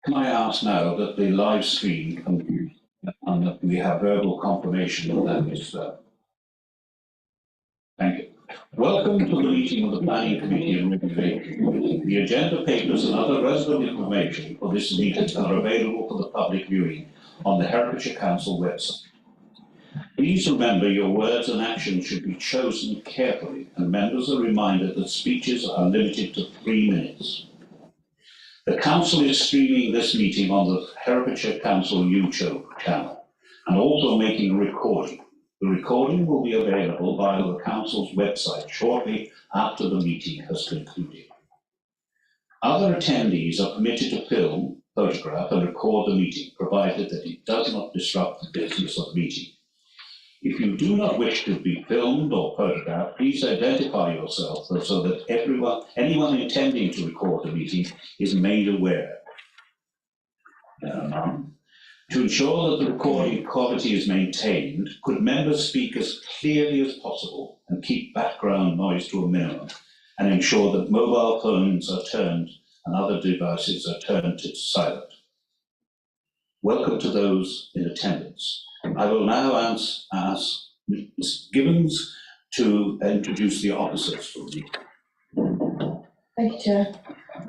Can I ask now that the live stream and that we have verbal confirmation of that is thank you. Welcome to the meeting of the Planning Committee and Regulation Committee. The agenda papers and other relevant information for this meeting are available for the public viewing on the Herefordshire Council website. Please remember your words and actions should be chosen carefully, and members are reminded that speeches are limited to 3 minutes. The Council is streaming this meeting on the Herefordshire Council YouTube channel and also making a recording. The recording will be available via the Council's website shortly after the meeting has concluded. Other attendees are permitted to film, photograph and record the meeting, provided that it does not disrupt the business of the meeting. If you do not wish to be filmed or photographed, please identify yourself so that anyone intending to record the meeting is made aware. To ensure that the recording quality is maintained, could members speak as clearly as possible and keep background noise to a minimum, and ensure that mobile phones are turned and other devices are turned to silent. Welcome to those in attendance. I will now ask Ms. Gibbons to introduce the officers for the meeting. Thank you, Chair.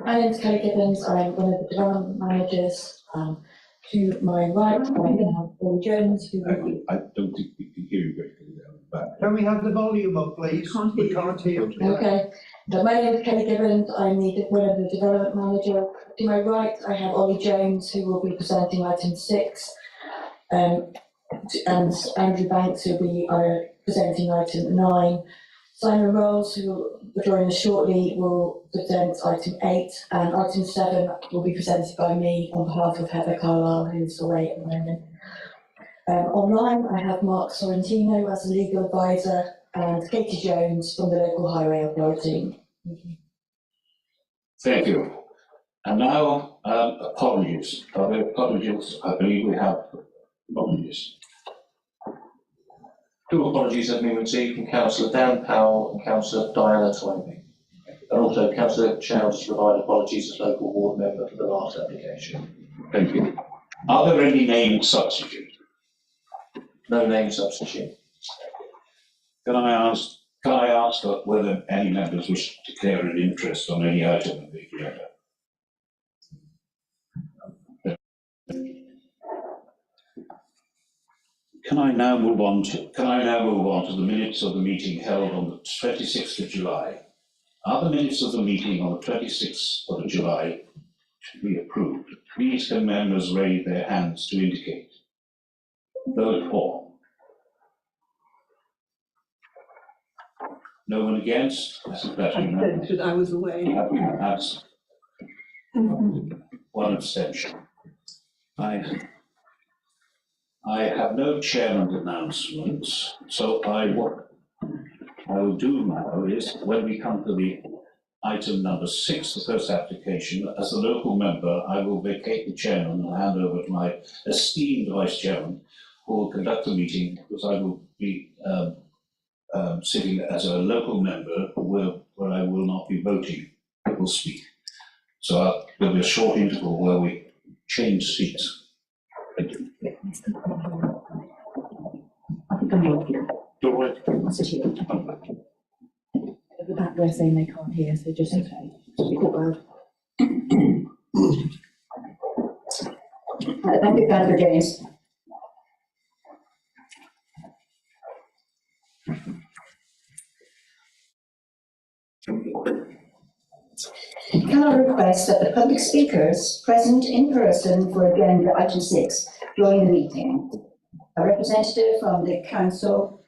My name is Kelly Gibbons. I'm one of the development managers. To my right, I have Paul Jones, who will be... I don't think we can hear you very clearly down the back. Can we have the volume up, please? We can't hear you. Okay. So my name is Kelly Gibbons. I'm one of the development manager. To my right, I have Ollie Jones, who will be presenting item 6. And Andrew Banks, who will be presenting item 9. Simon Rolls, who will join us shortly, will present item 8, and item 7 will be presented by me on behalf of Heather Carlisle, who's away at the moment. Online, I have Mark Sorrentino as a legal advisor and Katie Jones from the local highway authority. Thank you. Thank you. And now, apologies. Are there apologies? I believe we have apologies. 2 apologies have been received from Councillor Dan Powell and Councillor Diana Toynbee. And also Councillor Chowd has provided apologies as local ward member for the last application. Thank you. Are there any name substitutes? No name substitute. Can I ask whether any members wish to declare an interest on any item of the agenda? Can I now move on to the minutes of the meeting held on the 26th of July? Are the minutes of the meeting on the 26th of July to be approved? Please can members raise their hands to indicate. Those for? No one against? I was away. That's one abstention. I have no chairman's announcements, so what I will do now is, when we come to the item number 6, the first application, as a local member, I will vacate the chairman and hand over to my esteemed vice chairman, who will conduct the meeting, because I will be sitting as a local member where I will not be voting, I will speak. So there'll be a short interval where we change seats. Thank you. I think I'm all here. All right. I'll sit here. At the back they're saying they can't hear, so just speak out loud. Thank you, Councillor James. Can I request that the public speakers present in person for agenda item 6 join the meeting? A representative from the council,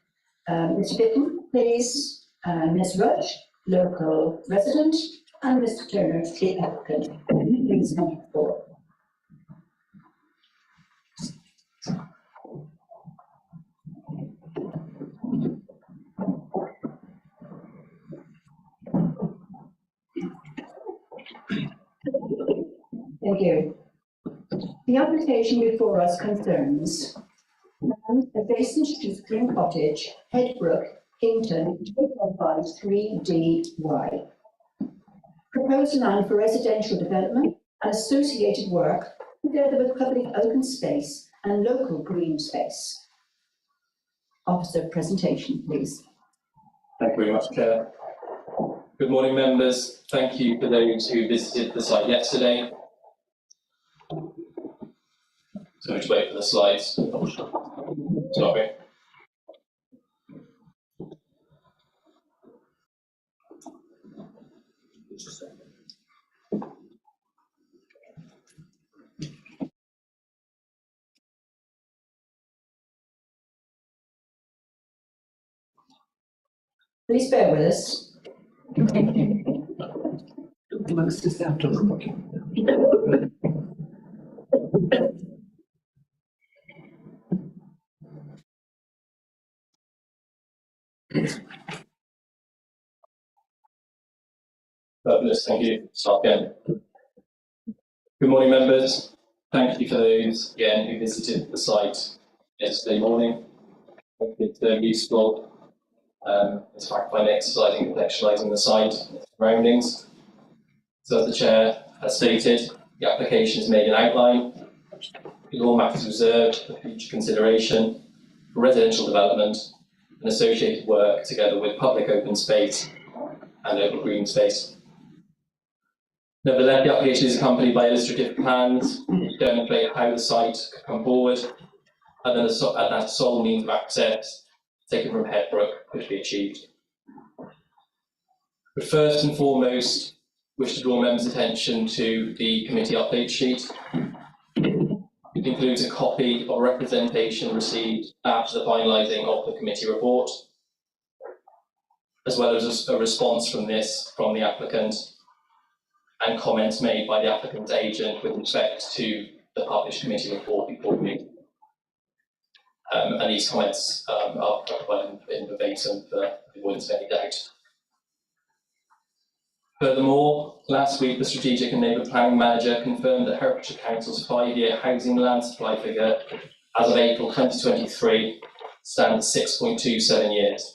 Mr. Bitten, please, Ms. Rush, local resident, and Mr. Turner, the applicant. Please come forward. Thank you. The application before us concerns land adjacent to Spring Cottage, Headbrook, Kington, 2.53DY. Proposed land for residential development and associated work together with public open space and local green space. Officer presentation, please. Thank you very much, Chair. Good morning, members. Thank you for those who visited the site yesterday. So just wait for the slides. Sorry. Please bear with us. Amongst us after. Fabulous, thank you. Start again. Good morning, members. Thank you for those, again, who visited the site yesterday morning. It's useful. It's fact-finding, exercising, contextualising the site and its surroundings. So as the Chair has stated, the application has made an outline with all matters reserved for future consideration for residential development and associated work together with public open space and local green space. Nevertheless, the application is accompanied by illustrative plans which demonstrate how the site could come forward and that a sole means of access taken from Headbrook could be achieved. But first and foremost, I wish to draw members' attention to the committee update sheet. It includes a copy of a representation received after the finalising of the committee report, as well as a response from the applicant and comments made by the applicant's agent with respect to the published committee report before me. And these comments are provided in verbatim for the avoidance of any doubt. Furthermore, last week the Strategic and Neighbourhood Planning Manager confirmed that Herefordshire Council's 5-year housing land supply figure as of April 2023 stands at 6.27 years.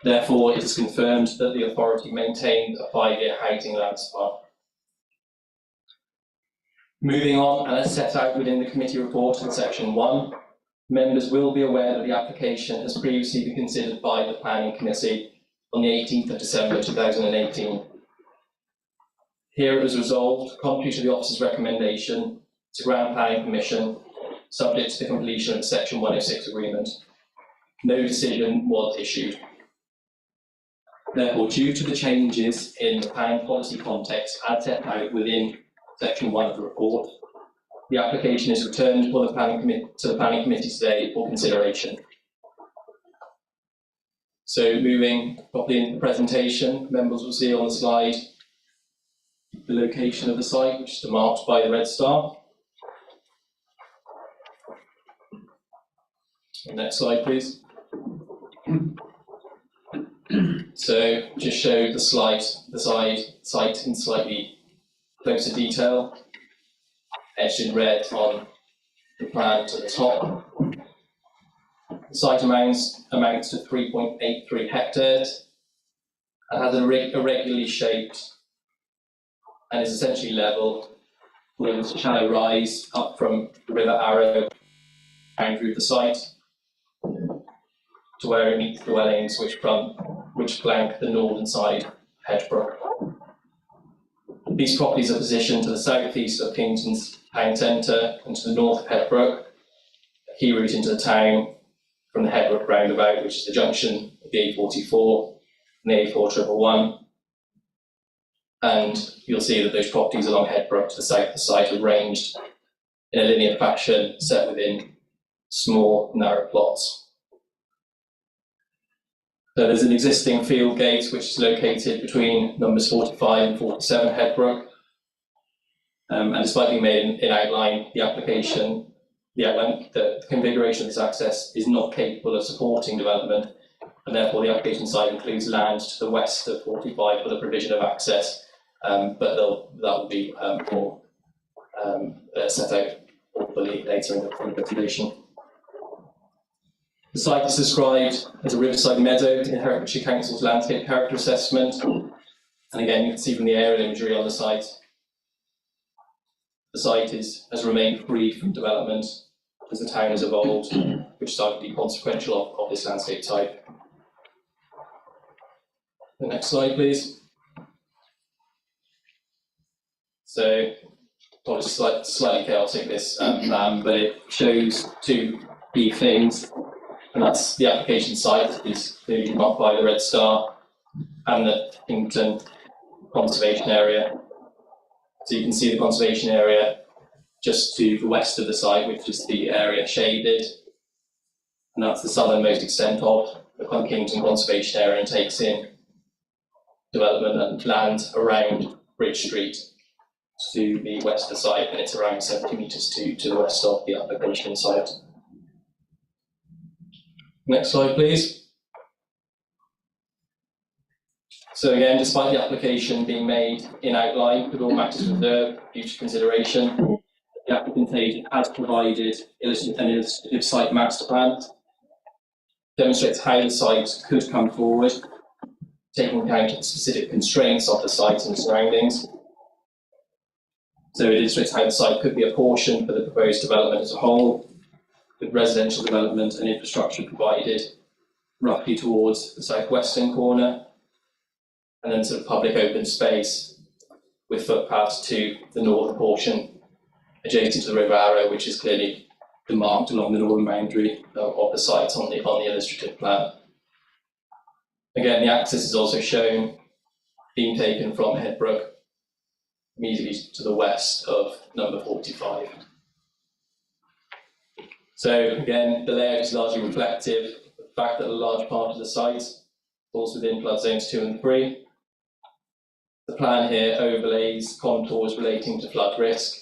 Therefore, it is confirmed that the authority maintained a 5-year housing land supply. Moving on, and as set out within the committee report in section 1, members will be aware that the application has previously been considered by the Planning Committee on the 18th of December 2018. Here it was resolved, contrary to the officer's recommendation, to grant planning permission, subject to the completion of the Section 106 agreement. No decision was issued. Therefore, due to the changes in the planning policy context as set out within Section 1 of the report, the application is returned to the Planning Committee today for consideration. So moving properly into the presentation, members will see on the slide the location of the site, which is marked by the red star. Next slide, please. So just show the site in slightly closer detail, etched in red on the plan to the top. The site amounts to 3.83 hectares and has irregularly shaped and is essentially level with a shallow rise up from the River Arrow boundary of the site to where it meets the dwellings which flank the northern side of Hedgebrook. These properties are positioned to the south-east of Kingston's town centre and to the north of Hedgebrook, a key route into the town from the Hedgebrook roundabout, which is the junction of the A44 and the A4111. And you'll see that those properties along Hedgebrook to the south of the site are ranged in a linear fashion set within small, narrow plots. So there's an existing field gate which is located between numbers 45 and 47 Hedgebrook. And despite being made in outline, the configuration of this access is not capable of supporting development, and therefore the application site includes land to the west of 45 for the provision of access, but that will be more set out fully later in the presentation. The site is described as a riverside meadow in Herefordshire Council's landscape character assessment, and again you can see from the aerial imagery on the site, The site has remained free from development as the town has evolved, which is arguably consequential of this landscape type. The next slide, please. So, well, it's slightly chaotic, this plan, but it shows two key things, and that's the application site is clearly marked by the red star, and the Kington conservation area. So you can see the conservation area just to the west of the site, which is the area shaded, and that's the southernmost extent of the Kington conservation area, and takes in development and land around Bridge Street to the west of the site, and it's around 70 metres to the west of the application site. Next slide, please. So again, despite the application being made in outline with all matters reserved for future consideration, the applicant agent has provided an illustrative site master plan, demonstrates how the site could come forward, taking account of the specific constraints of the site and surroundings. So it illustrates how the site could be apportioned for the proposed development as a whole, with residential development and infrastructure provided roughly towards the southwestern corner, and then sort of public open space with footpaths to the northern portion, adjacent to the River Arrow, which is clearly marked along the northern boundary of the site on the illustrative plan. Again, the access is also shown being taken from Headbrook, immediately to the west of number 45. So again, the layout is largely reflective of the fact that a large part of the site falls within flood zones 2 and 3. The plan here overlays contours relating to flood risk,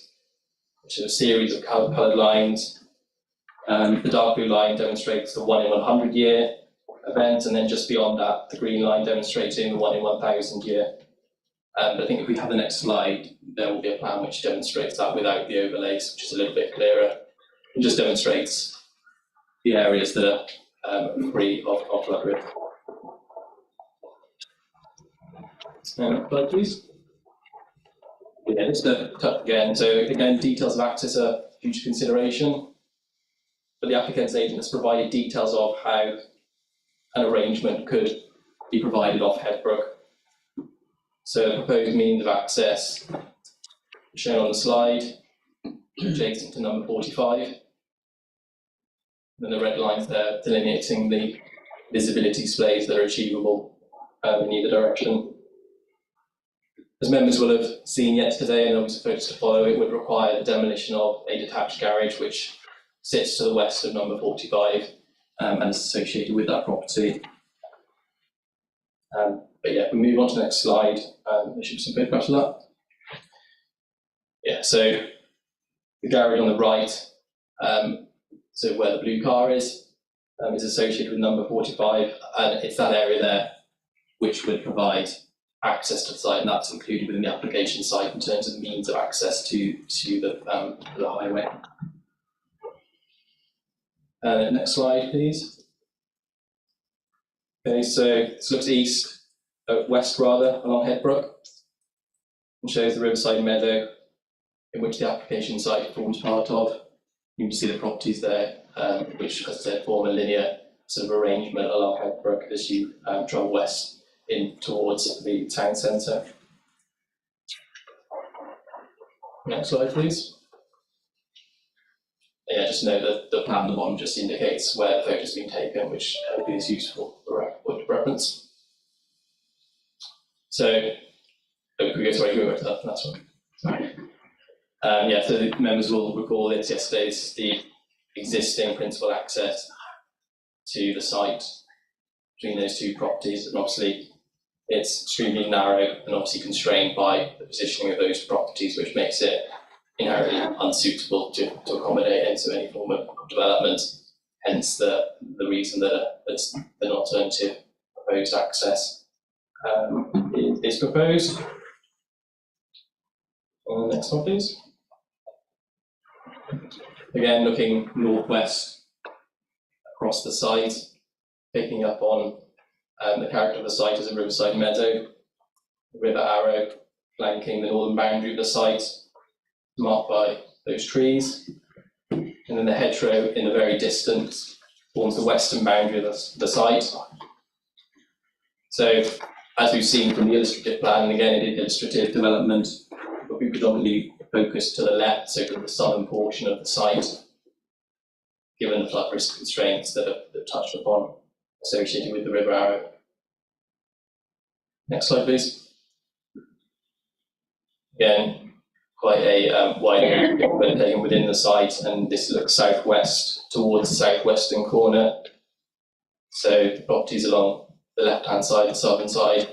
which are a series of coloured lines. The dark blue line demonstrates the 1 in 100 year event, and then just beyond that, the green line demonstrating the 1 in 1,000 year. I think if we have the next slide, there will be a plan which demonstrates that without the overlays, which is a little bit clearer. It just demonstrates the areas that are free of flood risk. Next slide, please. Yeah, just to touch again. So again, details of access are future consideration, but the applicant's agent has provided details of how an arrangement could be provided off Headbrook. So the proposed means of access shown on the slide, adjacent to number 45. Then the red lines there delineating the visibility displays that are achievable in either direction. As members will have seen yet today, and those folks to follow, it would require the demolition of a detached garage which sits to the west of number 45 and is associated with that property. But yeah, we move on to the next slide. There should be some photographs of that. Yeah, so the garage on the right, so where the blue car is associated with number 45, and it's that area there which would provide access to the site, and that's included within the application site in terms of means of access to the highway. Next slide, please. Okay, so this looks west rather, along Headbrook, and shows the Riverside Meadow, in which the application site forms part of. You can see the properties there, which, as I said, form a linear sort of arrangement along Headbrook as you travel west in towards the town centre. Next slide, please. Yeah, just note that the plan at the bottom just indicates where the photo has been taken, which hopefully is useful for reference. So, can we go back to that last one? Sorry. Yeah, so the members will recall it's yesterday's the existing principal access to the site between those two properties, and obviously it's extremely narrow and obviously constrained by the positioning of those properties, which makes it inherently unsuitable to accommodate into any form of development. Hence the reason that an alternative proposed access is proposed. Next one, please. Again, looking northwest across the site, picking up on the character of the site as a riverside meadow, the River Arrow flanking the northern boundary of the site, marked by those trees. And then the hedgerow in the very distance forms the western boundary of the site. So, as we've seen from the illustrative plan, and again, it is illustrative development, will be predominantly focused to the left, so to the southern portion of the site, given the flood risk constraints that are touched upon associated with the River Arrow. Next slide, please. Again, quite a wide area taken within the site, and this looks southwest towards the southwestern corner. So the properties along the left-hand side, the southern side,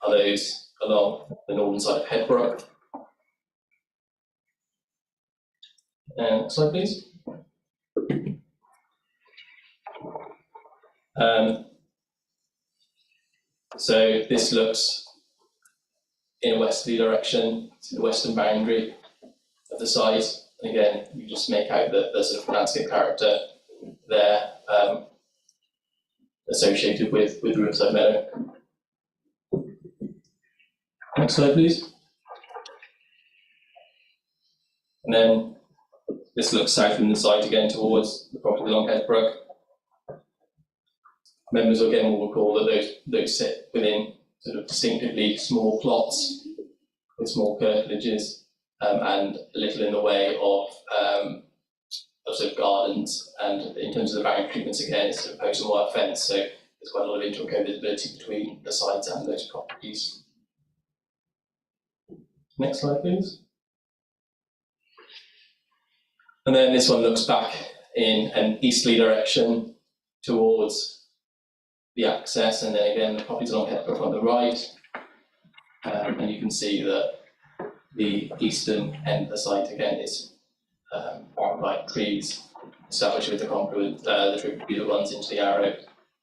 are those along the northern side of Headbrook. Next slide, please. So this looks in a westerly direction to the western boundary of the site. And again, you just make out the sort of landscape character there associated with the Riverside Meadow. Next slide, please. And then this looks south from the site again towards the property along Headbrook. Members again will recall that those sit within sort of distinctively small plots with small curtilages and a little in the way of sort of gardens, and in terms of the boundary treatments again, it's a post and wire fence, so there's quite a lot of inter-co visibility between the sites and those properties. Next slide, please. And then this one looks back in an easterly direction towards the access, and then again the properties along Headbrook on the right, and you can see that the eastern end of the site again is marked by trees established with the confluent, the tributary that runs into the Arrow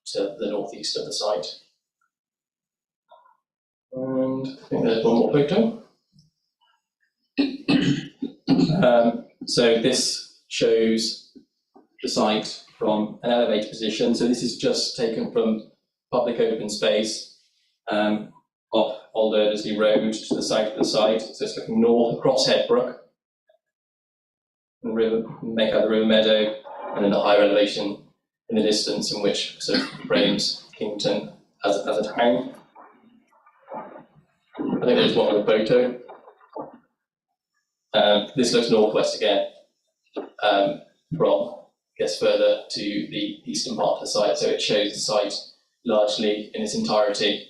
to the northeast of the site. And I think there's one more photo. So this shows the site from an elevated position. So this is just taken from public open space off Old Erdesley Road to the south of the site. So it's looking north across Headbrook, and make out the river meadow, and then the higher elevation in the distance, in which sort of frames Kington as a town. I think there's one other photo. This looks northwest again, from, I guess, further to the eastern part of the site, so it shows the site largely in its entirety.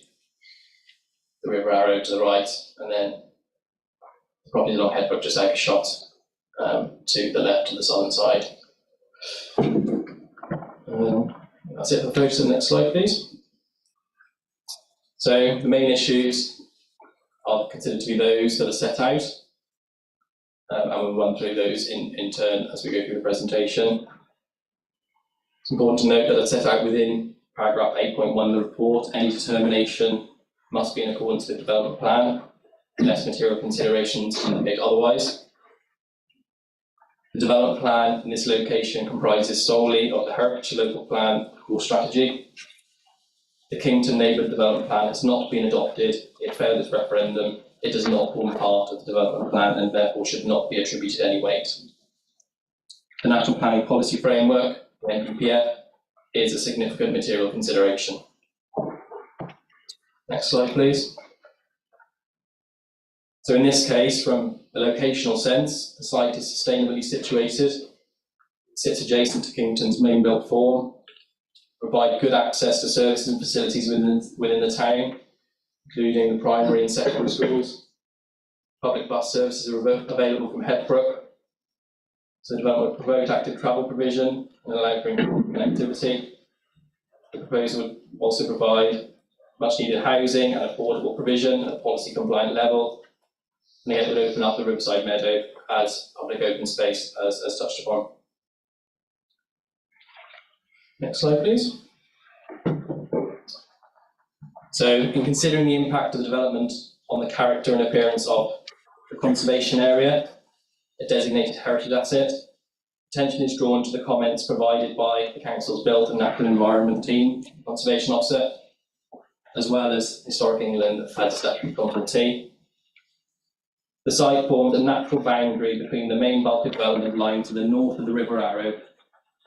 The River Arrow to the right, and then the property along Headbrook just out a shot to the left of the southern side. That's it for photos. Next slide, please. So the main issues are considered to be those that are set out, and we'll run through those in turn as we go through the presentation. It's important to note that it's set out within paragraph 8.1 of the report. Any determination must be in accordance with the development plan, unless material considerations indicate otherwise. The development plan in this location comprises solely of the Herefordshire Local Plan core strategy. The Kington Neighbourhood Development Plan has not been adopted, it failed its referendum, it does not form part of the development plan and therefore should not be attributed any weight. The National Planning Policy Framework, the NPPF, is a significant material consideration. Next slide, please. So in this case, from a locational sense, the site is sustainably situated. It sits adjacent to Kington's main built form, provide good access to services and facilities within the town, including the primary and secondary schools. Public bus services are available from Headbrook. So the development would promote active travel provision and allow for connectivity. The proposal would also provide much needed housing and affordable provision at a policy compliant level. And again, it would open up the Riverside Meadow as public open space as touched upon. Next slide, please. So in considering the impact of the development on the character and appearance of the conservation area, a designated heritage asset, attention is drawn to the comments provided by the Council's Built and Natural Environment Team, Conservation Officer, as well as Historic England as statutory competent. The site forms a natural boundary between the main bulk development line to the north of the River Arrow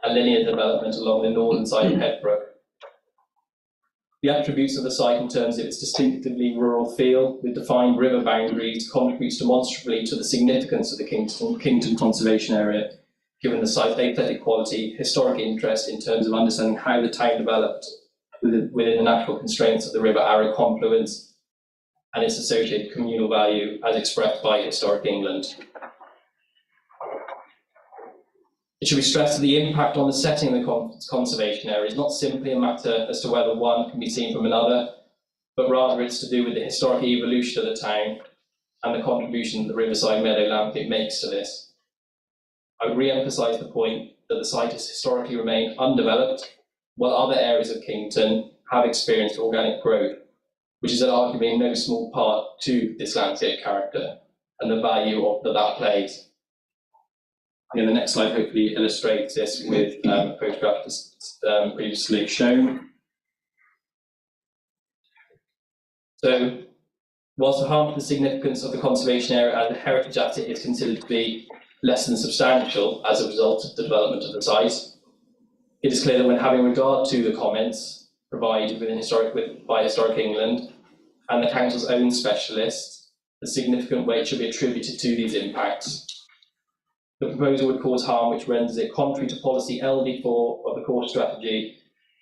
and linear development along the northern side of Headbrook. The attributes of the site in terms of its distinctively rural feel, with defined river boundaries, contributes demonstrably to the significance of the Kington Conservation Area, given the site's aesthetic quality, historic interest in terms of understanding how the town developed within the natural constraints of the River Arrow confluence, and its associated communal value as expressed by Historic England. It should be stressed that the impact on the setting of the conservation area is not simply a matter as to whether one can be seen from another, but rather it's to do with the historic evolution of the town and the contribution the Riverside Meadow landscape makes to this. I would re-emphasise the point that the site has historically remained undeveloped, while other areas of Kington have experienced organic growth, which is arguably in no small part to this landscape character and the value that plays. And the next slide hopefully illustrates this with a photograph previously shown. So, whilst the harm to the significance of the conservation area as a heritage asset is considered to be less than substantial as a result of the development of the site, it is clear that when having regard to the comments provided by Historic England and the Council's own specialists, the significant weight should be attributed to these impacts. The proposal would cause harm which renders it contrary to policy LD4 of the core strategy,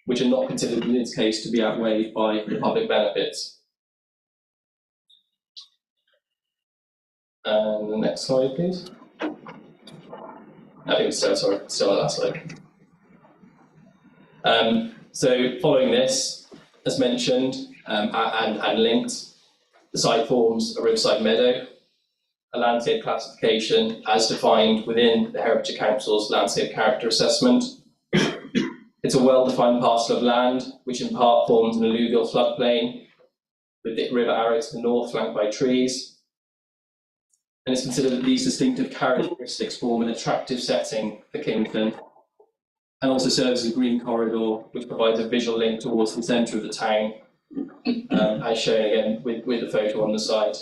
which are not considered in this case to be outweighed by the public benefits. And the next slide, please. I think it's still on that slide. So following this, as mentioned and linked, the site forms a riverside meadow, a landscape classification as defined within the Herefordshire Council's landscape character assessment. It's a well-defined parcel of land, which in part forms an alluvial floodplain, with the River Arrow to the north flanked by trees. And it's considered that these distinctive characteristics form an attractive setting for Kington, and also serves as a green corridor, which provides a visual link towards the centre of the town, as shown again with the photo on the site.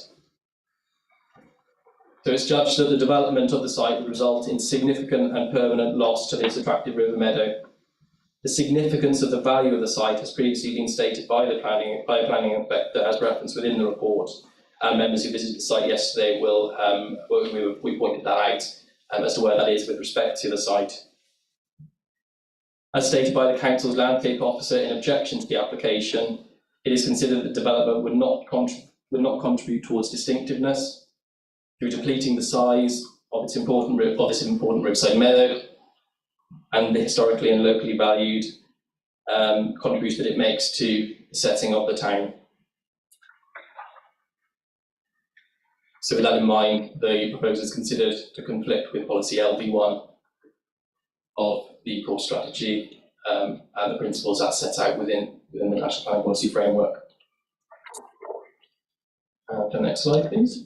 So it's judged that the development of the site would result in significant and permanent loss to this attractive river meadow. The significance of the value of the site has previously been stated by the planning inspector as referenced within the report. Members who visited the site yesterday we pointed that out as to where that is with respect to the site. As stated by the Council's landscape officer in objection to the application, it is considered that development would not contribute towards distinctiveness through depleting the size of this important riverside meadow and the historically and locally valued contribution that it makes to the setting of the town. So with that in mind, the proposal is considered to conflict with policy LD1 of the core strategy and the principles that set out within the National Planning Policy Framework. The next slide, please.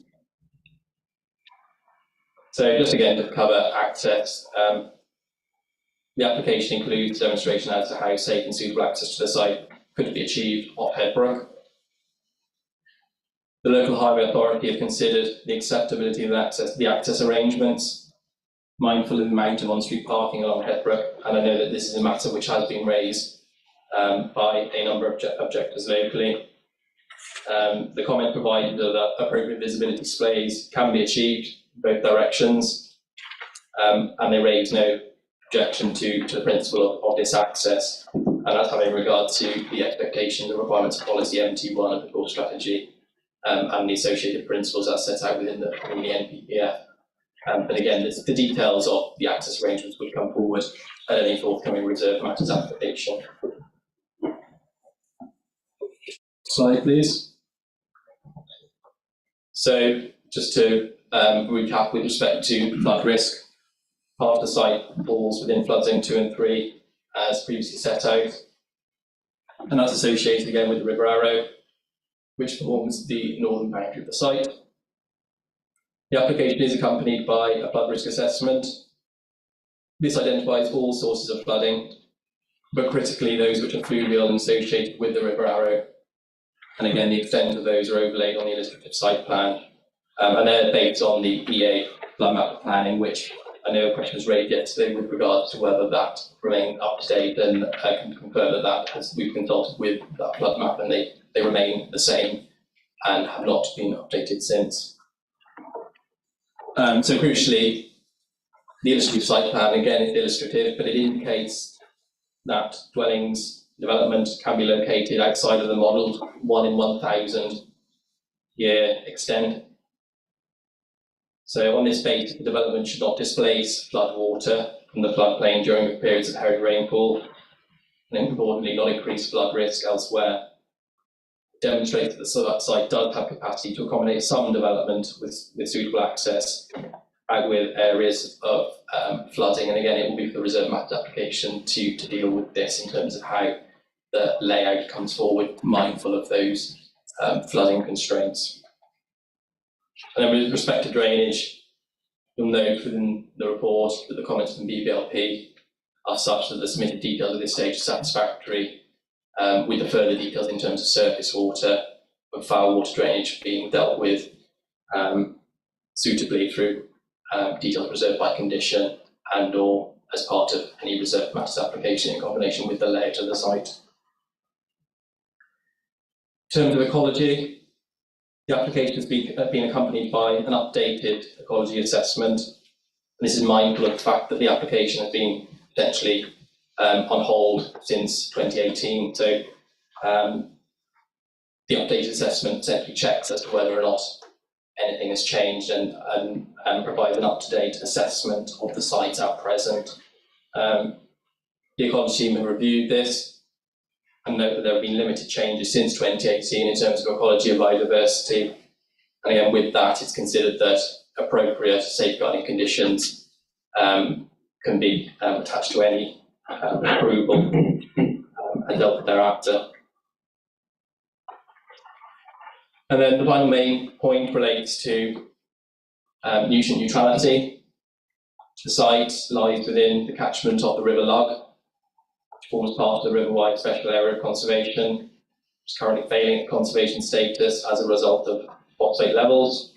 So just again to cover access, the application includes a demonstration as to how safe and suitable access to the site could be achieved off Headbrook. The local highway authority have considered the acceptability of the access arrangements, mindful of the amount of on-street parking along Headbrook, and I know that this is a matter which has been raised by a number of objectors locally. The comment provided that appropriate visibility displays can be achieved in both directions, and they raise no objection to the principle of this access, and that's having regard to the expectations and requirements of policy MT1 of the core strategy and the associated principles as set out within the NPPF. But again, the details of the access arrangements would come forward at any forthcoming reserve matters application. Slide, please. So, just to recap with respect to flood risk, part of the site falls within flood zone 2 and 3 as previously set out, and that's associated again with the River Arrow, which forms the northern boundary of the site. The application is accompanied by a flood risk assessment. This identifies all sources of flooding, but critically those which are fluvial and associated with the River Arrow. And again, the extent of those are overlaid on the illustrative site plan And they're based on the EA flood map planning, which I know a question was raised yesterday with regards to whether that remained up to date, and I can confirm that as we've consulted with that flood map, and they remain the same and have not been updated since. So crucially, the illustrative site plan, again, is illustrative, but it indicates that dwellings development can be located outside of the modelled 1 in 1,000 year extent. So on this basis, the development should not displace flood water from the floodplain during periods of heavy rainfall, and importantly, not increase flood risk elsewhere. It demonstrates that the site does have capacity to accommodate some development with suitable access, out with areas of flooding, and again, it will be for the reserve matters application to deal with this in terms of how the layout comes forward, mindful of those flooding constraints. And then with respect to drainage, you'll note within the report that the comments from BBLP are such that the submitted details at this stage are satisfactory, with the further details in terms of surface water and foul water drainage being dealt with suitably through details reserved by condition and or as part of any reserve matters application in combination with the layout of the site. In terms of ecology, the application has been accompanied by an updated ecology assessment. And this is mindful of the fact that the application has been potentially on hold since 2018. So the updated assessment essentially checks as to whether or not anything has changed and provides an up-to-date assessment of the site at present. The ecology team have reviewed this and note that there have been limited changes since 2018 in terms of ecology and biodiversity. And again, with that, it's considered that appropriate safeguarding conditions can be attached to any approval and dealt with thereafter. And then the final main point relates to nutrient neutrality. The site lies within the catchment of the River Lug, which forms part of the River-wide Special Area of Conservation, which is currently failing at conservation status as a result of phosphate levels.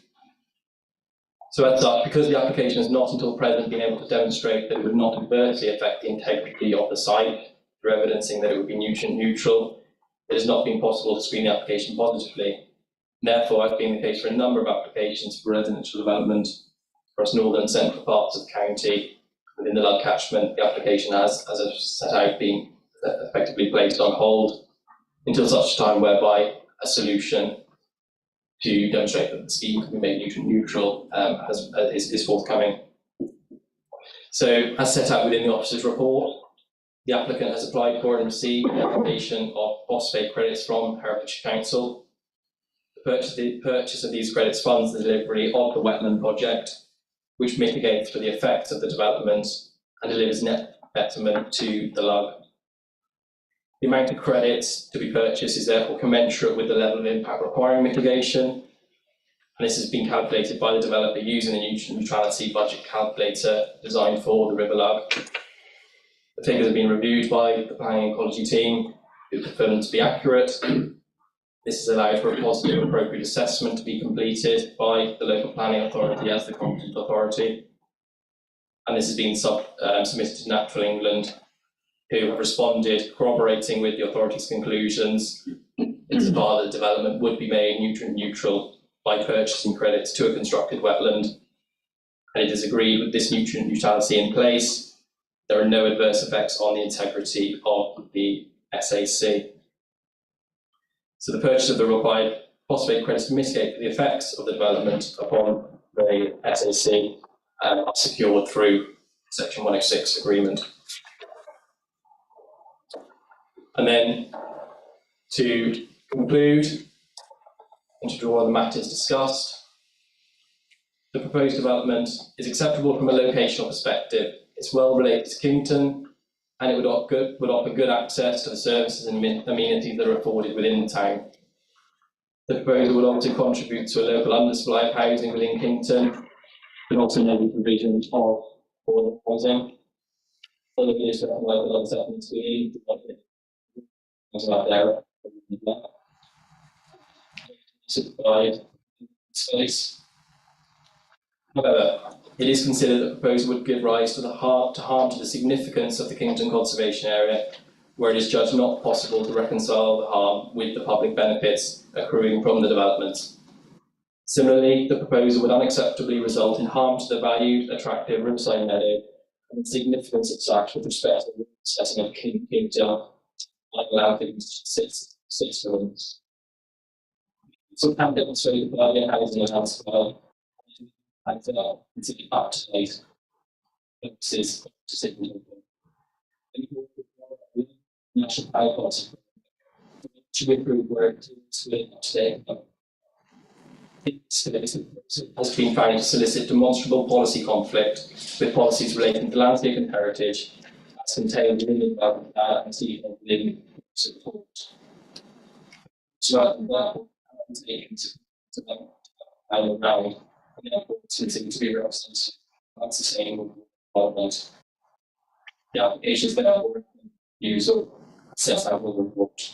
So as such, because the application has not until present been able to demonstrate that it would not adversely affect the integrity of the site through evidencing that it would be nutrient neutral, it has not been possible to screen the application positively. Therefore, it's been the case for a number of applications for residential development across northern and central parts of the county. Within the Lug catchment, the application has, as I've set out, been effectively placed on hold until such time whereby a solution to demonstrate that the scheme can be made nutrient neutral is forthcoming. So, as set out within the officer's report, the applicant has applied for and received an application of phosphate credits from Herefordshire Council. The purchase of these credits funds the delivery of the wetland project, which mitigates for the effects of the development and delivers net betterment to the Lug. The amount of credits to be purchased is therefore commensurate with the level of impact requiring mitigation, and this has been calculated by the developer using the nutrient neutrality budget calculator designed for the River Lug. The figures have been reviewed by the planning and ecology team, who confirm them to be accurate. This has allowed for a positive and appropriate assessment to be completed by the local planning authority as the competent authority. And this has been submitted to Natural England, who have responded, corroborating with the authority's conclusions, insofar that the development would be made nutrient neutral by purchasing credits to a constructed wetland. And it is agreed with this nutrient neutrality in place, there are no adverse effects on the integrity of the SAC. So the purchase of the required phosphate credits to mitigate the effects of the development upon the SAC are secured through Section 106 agreement. And then to conclude and to draw on the matters discussed, the proposed development is acceptable from a locational perspective. It's well related to Kington, and it would offer good access to the services and amenities that are afforded within the town. The proposal would also contribute to a local undersupply of housing within Kington, but also enable provision of affordable housing. Other views that like the other settlements we need, provide space However, it is considered that the proposal would give rise to harm to the significance of the Kington Conservation Area, where it is judged not possible to reconcile the harm with the public benefits accruing from the development. Similarly, the proposal would unacceptably result in harm to the valued, attractive riverside meadow and the significance of such with respect to the assessing of Kington, like allow things to sit buildings. So can demonstrate the value of housing allowance well and consider up to date purposes to sit in national power policy to improve work to up to date. Has been found to solicit demonstrable policy conflict with policies relating to landscape and heritage as contained within the development plan and seeking living support. So taken to around and therefore soliciting to be represented on sustainable development. The applications that are use or assess our report.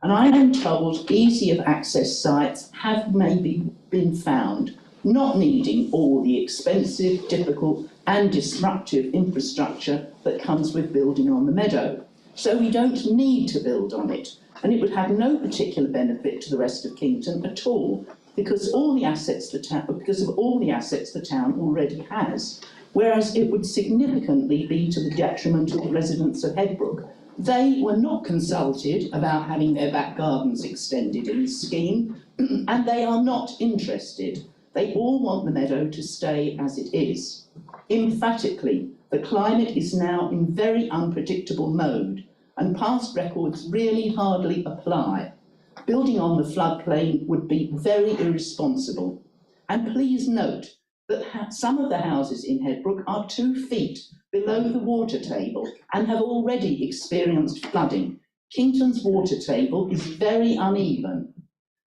And I am told easy of access sites have maybe been found, not needing all the expensive, difficult and disruptive infrastructure that comes with building on the meadow. so we don't need to build on it, and it would have no particular benefit to the rest of Kington at all, because of all the assets the town already has, whereas it would significantly be to the detriment of the residents of Headbrook. They were not consulted about having their back gardens extended in the scheme, and they are not interested. They all want the meadow to stay as it is. Emphatically, the climate is now in very unpredictable mode, and past records really hardly apply. Building on the floodplain would be very irresponsible. And please note that some of the houses in Headbrook are 2 feet below the water table and have already experienced flooding. Kington's water table is very uneven.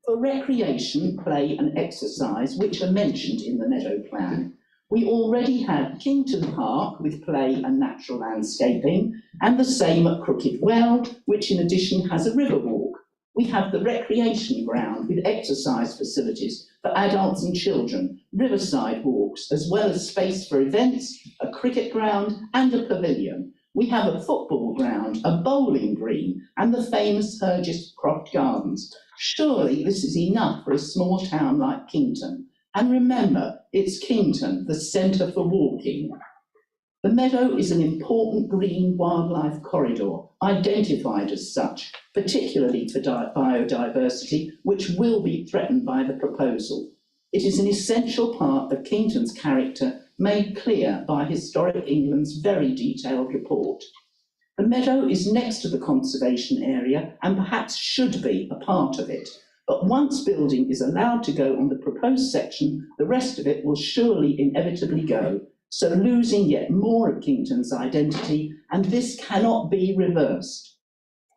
For recreation, play and exercise, which are mentioned in the meadow plan, we already have Kington Park with play and natural landscaping, and the same at Crooked Well, which in addition has a river walk. We have the recreation ground with exercise facilities for adults and children, riverside walks, as well as space for events, a cricket ground and a pavilion. We have a football ground, a bowling green, and the famous Hergest Croft Gardens. Surely this is enough for a small town like Kington. And remember, it's Kington, the centre for walking. The meadow is an important green wildlife corridor, identified as such, particularly for biodiversity, which will be threatened by the proposal. It is an essential part of Kington's character, made clear by Historic England's very detailed report. The meadow is next to the conservation area and perhaps should be a part of it. But once building is allowed to go on the proposed section, the rest of it will surely inevitably go, so losing yet more of Kington's identity, and this cannot be reversed.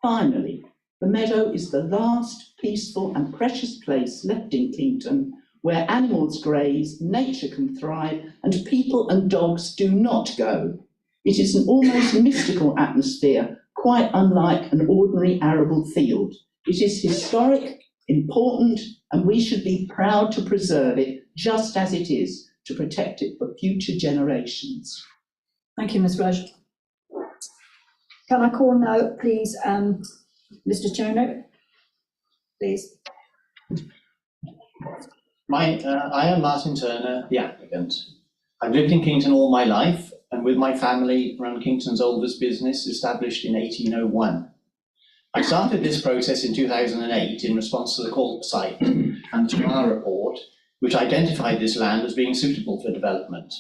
Finally, the meadow is the last peaceful and precious place left in Kington where animals graze, nature can thrive, and people and dogs do not go. It is an almost mystical atmosphere, quite unlike an ordinary arable field. It is historic, important, and we should be proud to preserve it just as it is, to protect it for future generations. Thank you, Ms. Rush. Can I call now, please, Mr. Turner, please? I am Martin Turner, the applicant. I've lived in Kington all my life, and with my family run Kington's oldest business, established in 1801. I started this process in 2008 in response to the call for site and the Tamar report, which identified this land as being suitable for development.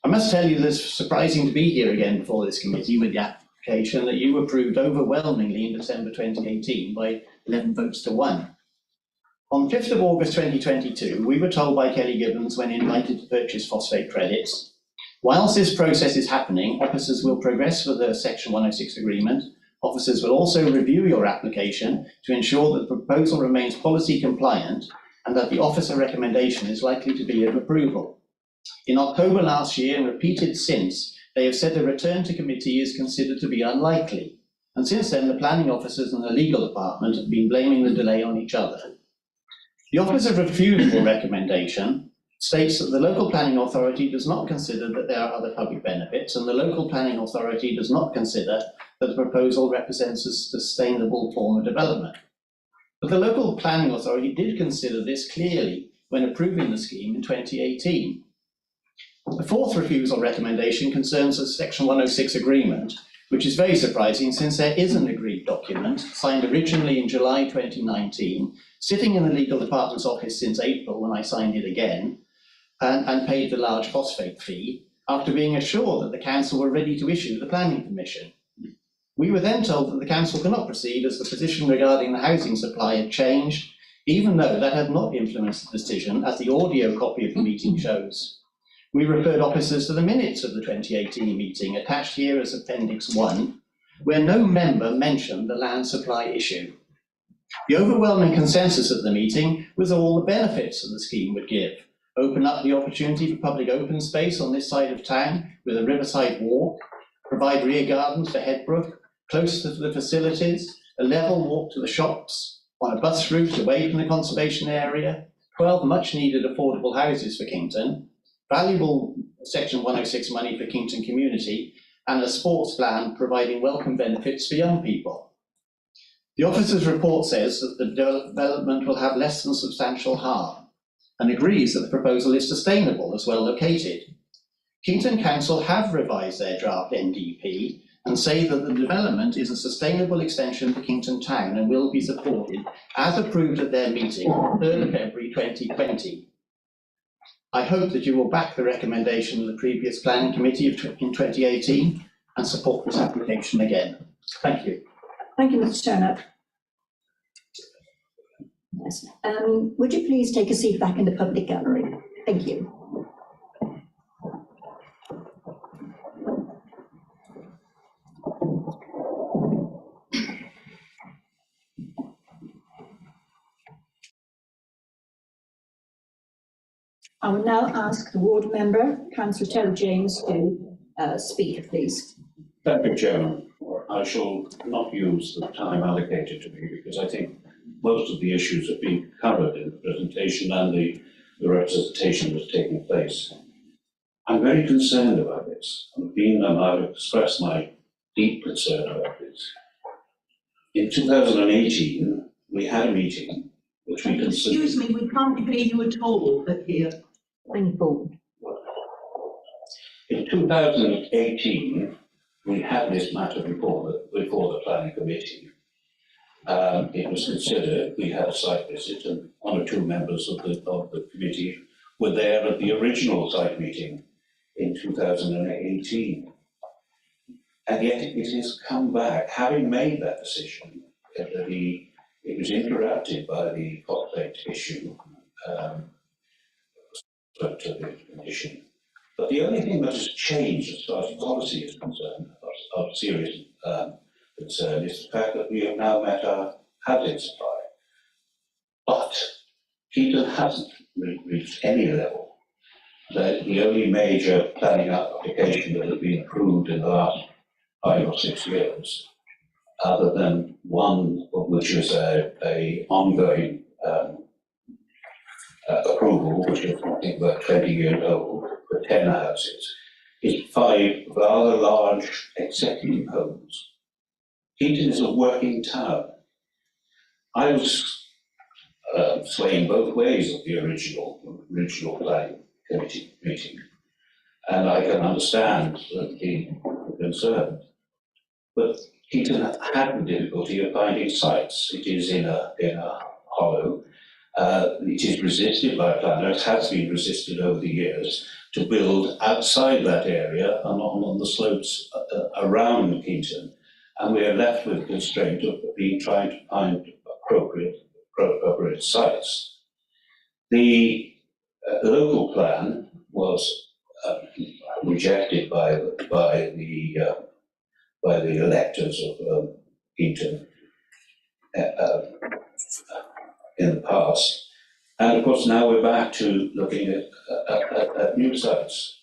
I must tell you that it's surprising to be here again before this committee with the application that you approved overwhelmingly in December 2018 by 11 votes to 1. On 5th of August 2022, we were told by Kelly Gibbons when invited to purchase phosphate credits, whilst this process is happening, officers will progress with the Section 106 agreement. Officers will also review your application to ensure that the proposal remains policy compliant and that the officer recommendation is likely to be of approval. In October last year and repeated since, they have said a return to committee is considered to be unlikely. And since then, the planning officers and the legal department have been blaming the delay on each other. The officer's refusal recommendation states that the local planning authority does not consider that there are other public benefits, and the local planning authority does not consider that the proposal represents a sustainable form of development. But the local planning authority did consider this clearly when approving the scheme in 2018. The fourth refusal recommendation concerns the Section 106 agreement, which is very surprising since there is an agreed document signed originally in July 2019, sitting in the legal department's office since April when I signed it again, and paid the large phosphate fee after being assured that the council were ready to issue the planning permission. We were then told that the council cannot proceed as the position regarding the housing supply had changed, even though that had not influenced the decision, as the audio copy of the meeting shows. We referred officers to the minutes of the 2018 meeting, attached here as Appendix 1, where no member mentioned the land supply issue. The overwhelming consensus at the meeting was all the benefits that the scheme would give. Open up the opportunity for public open space on this side of town with a riverside walk, provide rear gardens for Headbrook, close to the facilities, a level walk to the shops, on a bus route away from the conservation area, 12 much needed affordable houses for Kington, valuable Section 106 money for Kington community, and a sports plan providing welcome benefits for young people. The officer's report says that the development will have less than substantial harm and agrees that the proposal is sustainable as well located. Kington Council have revised their draft NDP and say that the development is a sustainable extension for Kington Town and will be supported as approved at their meeting on 3rd February 2020. I hope that you will back the recommendation of the previous planning committee in 2018 and support this application again. Thank you. Thank you, Mr. Turner. Yes. Would you please take a seat back in the public gallery? Thank you. I will now ask the ward member, Councillor Terry James, to speak, please. Thank you, Chairman. I shall not use the time allocated to me because I think most of the issues have been covered in the presentation and the representation that's taking place. I'm very concerned about this. I've expressed my deep concern about this. In 2018, we had a meeting which we considered. Excuse me, we can't hear you at all here. Thank you. In 2018, we had this matter before the planning committee. It was considered, we had a site visit and one or two members of the committee were there at the original site meeting in 2018. And yet it has come back, having made that decision, it was interrupted by the hot plate issue, to the commission. But the only thing that has changed as far as policy is concerned, of serious concern, is the fact that we have now met our housing supply. But Kington hasn't reached any level. The only major planning application that has been approved in the last 5 or 6 years, other than one of which is a ongoing approval, which is I think about 20 years old, for 10 houses, is 5 rather large executive homes. Kington is a working town. I was swaying both ways of the original planning committee meeting, and I can understand the concern. But Kington had the difficulty of finding sites. It is in a hollow. It is resisted by planners, has been resisted over the years, to build outside that area and on the slopes around Kington. And we are left with the constraint of trying to find appropriate sites. The local plan was rejected by the electors of Kington in the past. And of course, now we're back to looking at new sites.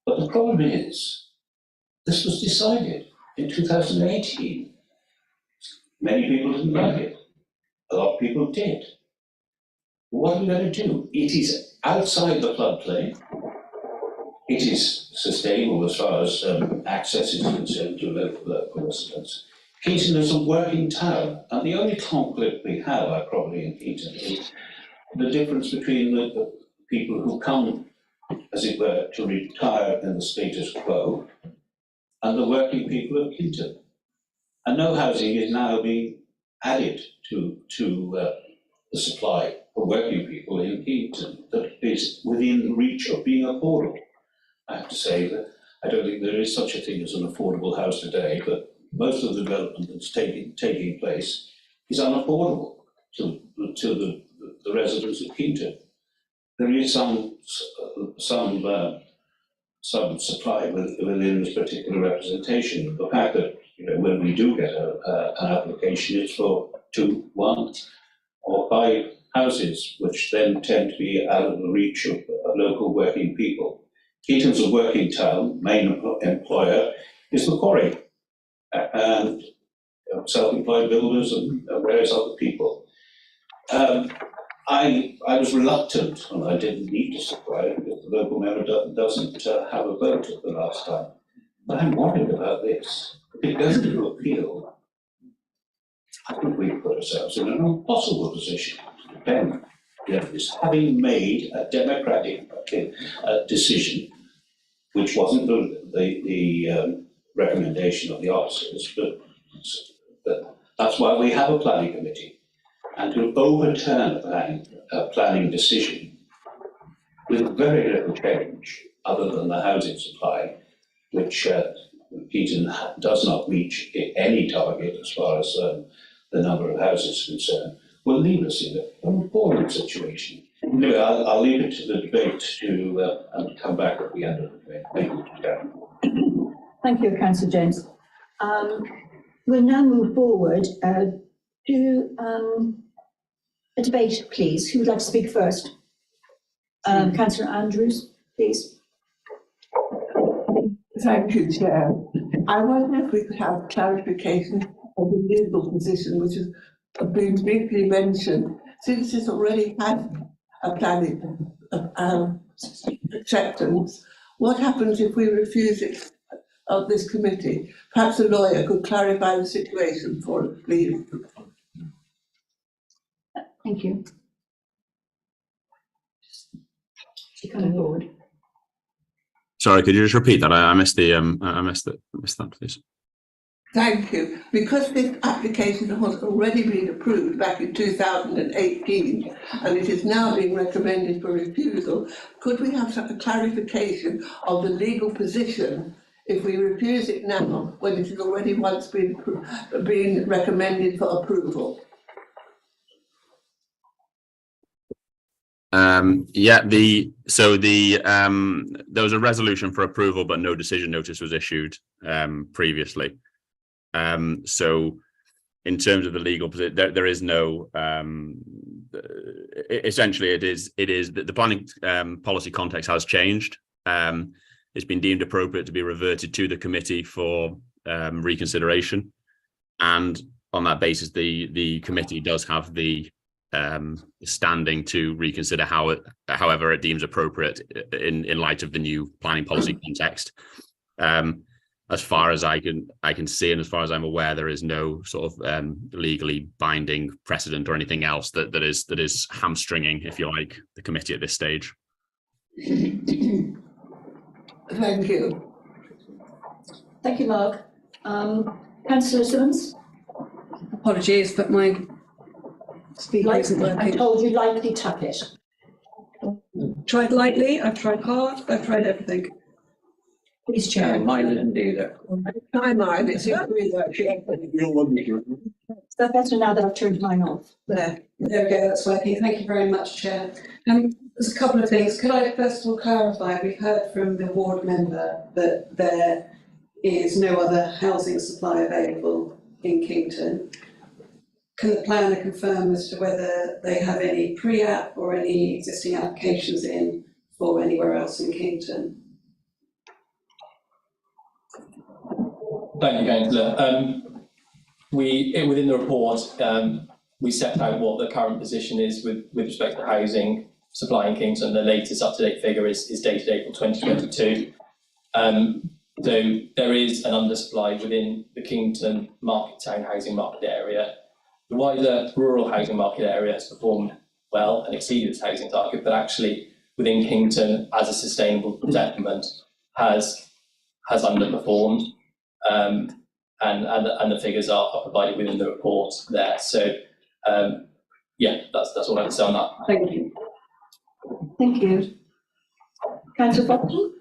But the problem is, this was decided in 2018. Many people didn't like it. A lot of people did. What are we going to do? It is outside the floodplain. It is sustainable as far as access is concerned to local residents. Kington is a working town, and the only conflict we have, probably in Kington, is the difference between the people who come, as it were, to retire in the status quo, and the working people of Kington. And no housing is now being added to the supply for working people in Kington that is within reach of being affordable. I have to say that I don't think there is such a thing as an affordable house today, but most of the development that's taking place is unaffordable to the residents of Kington. There is some supply within this particular representation. The fact that when we do get an application, it's for 2, 1, or 5 houses, which then tend to be out of the reach of local working people. Kington's a working town. Main employer is the quarry, and self-employed builders and various other people. I was reluctant, and I didn't need to supply it because the local member doesn't have a vote at the last time. But I'm worried about this. If it goes to appeal, I think we put ourselves in an impossible position to defend this, having made a democratic decision, which wasn't the recommendation of the officers, but that's why we have a planning committee. And to overturn a planning decision with very little change, other than the housing supply, which Keaton does not reach any target as far as the number of houses is concerned, will leave us in an appalling situation. Anyway, I'll leave it to the debate to come back at the end of the debate. Thank you, Chair. Thank you, Councillor James. We'll now move forward to a debate, please. Who would like to speak first? Councillor Andrews, please. Thank you, Chair. I wonder if we could have clarification of the legal position which has been briefly mentioned. Since it's already had a planning acceptance, what happens if we refuse it of this committee? Perhaps a lawyer could clarify the situation for us, please. Thank you. She coming forward. Sorry, could you just repeat that? I missed the I missed that, please. Thank you. Because this application has already been approved back in 2018 and it is now being recommended for refusal, could we have a clarification of the legal position if we refuse it now when it has already once been recommended for approval? Yeah, there was a resolution for approval, but no decision notice was issued previously. So in terms of the legal position, there is no essentially it is the planning policy context has changed. It's been deemed appropriate to be reverted to the committee for reconsideration, and on that basis the committee does have the standing to reconsider however it deems appropriate in light of the new planning policy context. As far as I can see, and as far as I'm aware, there is no sort of legally binding precedent or anything else that is hamstringing, if you like, the committee at this stage. Thank you. Thank you, Mark. Councillor Simmons? Apologies, but my speaker isn't I working. told you lightly tap it. Tried lightly, I've tried hard, I've tried everything. Please, Chair. Mine didn't do that. Try mine, it's really working. Is that better now that I've turned mine off? There. There we go, that's working. Thank you very much, Chair. There's a couple of things. Could I first of all clarify, we've heard from the ward member that there is no other housing supply available in Kington. Can the planner confirm as to whether they have any pre-app or any existing applications in for anywhere else in Kington? Thank you, Councillor. Within the report, we set out what the current position is with respect to housing supply in Kington. The latest up-to-date figure is dated April 2022. So there is an undersupply within the Kington Market Town housing market area. The wider rural housing market area has performed well and exceeded its housing target, but actually within Kington as a sustainable settlement has underperformed. And the figures are provided within the report there. So yeah, that's all I can say on that. Thank you. Thank you. Councillor Button?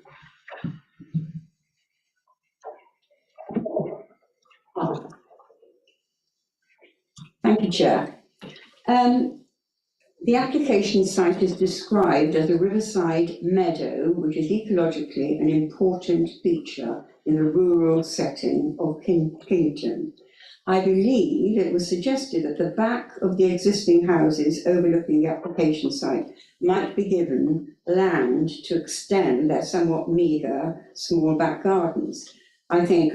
Thank you, Chair. The application site is described as a riverside meadow, which is ecologically an important feature in the rural setting of Kington. I believe it was suggested that the back of the existing houses overlooking the application site might be given land to extend their somewhat meagre small back gardens. I think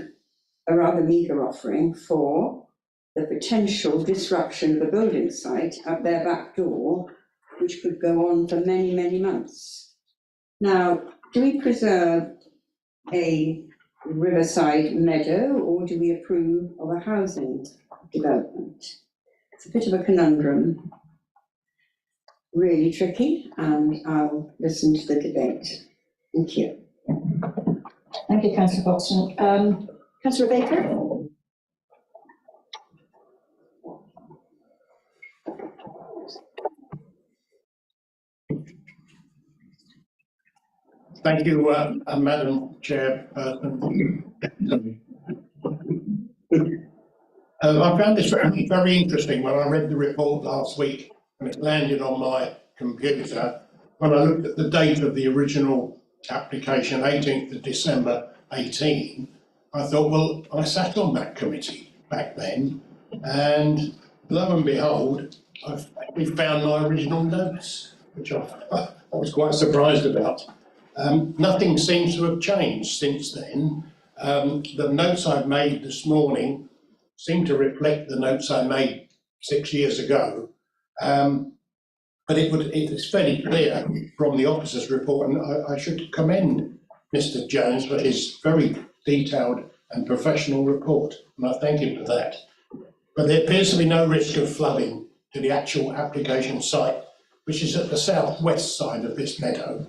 a rather meagre offering for the potential disruption of a building site at their back door, which could go on for many, many months. Now, do we preserve a Riverside Meadow, or do we approve of a housing development? It's a bit of a conundrum. Really tricky, and I'll listen to the debate. Thank you. Thank you, councillor Foxton. Councillor Baker? Thank you, Madam Chairperson. I found this very, very interesting when I read the report last week and it landed on my computer. When I looked at the date of the original application, 18th of December 18, I thought, well, I sat on that committee back then, and lo and behold, we found my original notes, which I was quite surprised about. Nothing seems to have changed since then. The notes I've made this morning seem to reflect the notes I made 6 years ago. But it is fairly clear from the officer's report, and I should commend Mr. Jones for his very detailed and professional report, and I thank him for that. But there appears to be no risk of flooding to the actual application site, which is at the southwest side of this meadow.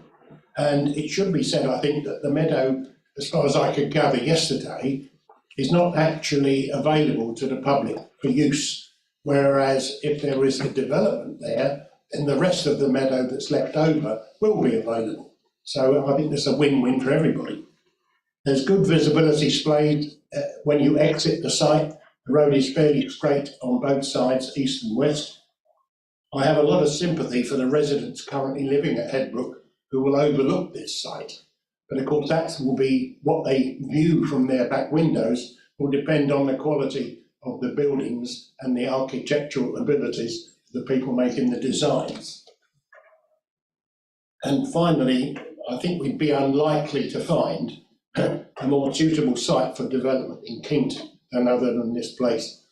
And it should be said, I think, that the meadow, as far as I could gather yesterday, is not actually available to the public for use. Whereas if there is a development there, then the rest of the meadow that's left over will be available. So I think there's a win-win for everybody. There's good visibility displayed when you exit the site. The road is fairly straight on both sides, east and west. I have a lot of sympathy for the residents currently living at Headbrook who will overlook this site. But of course, that will be what they view from their back windows will depend on the quality of the buildings and the architectural abilities of the people making the designs. And finally, I think we'd be unlikely to find a more suitable site for development in Kington than other than this place.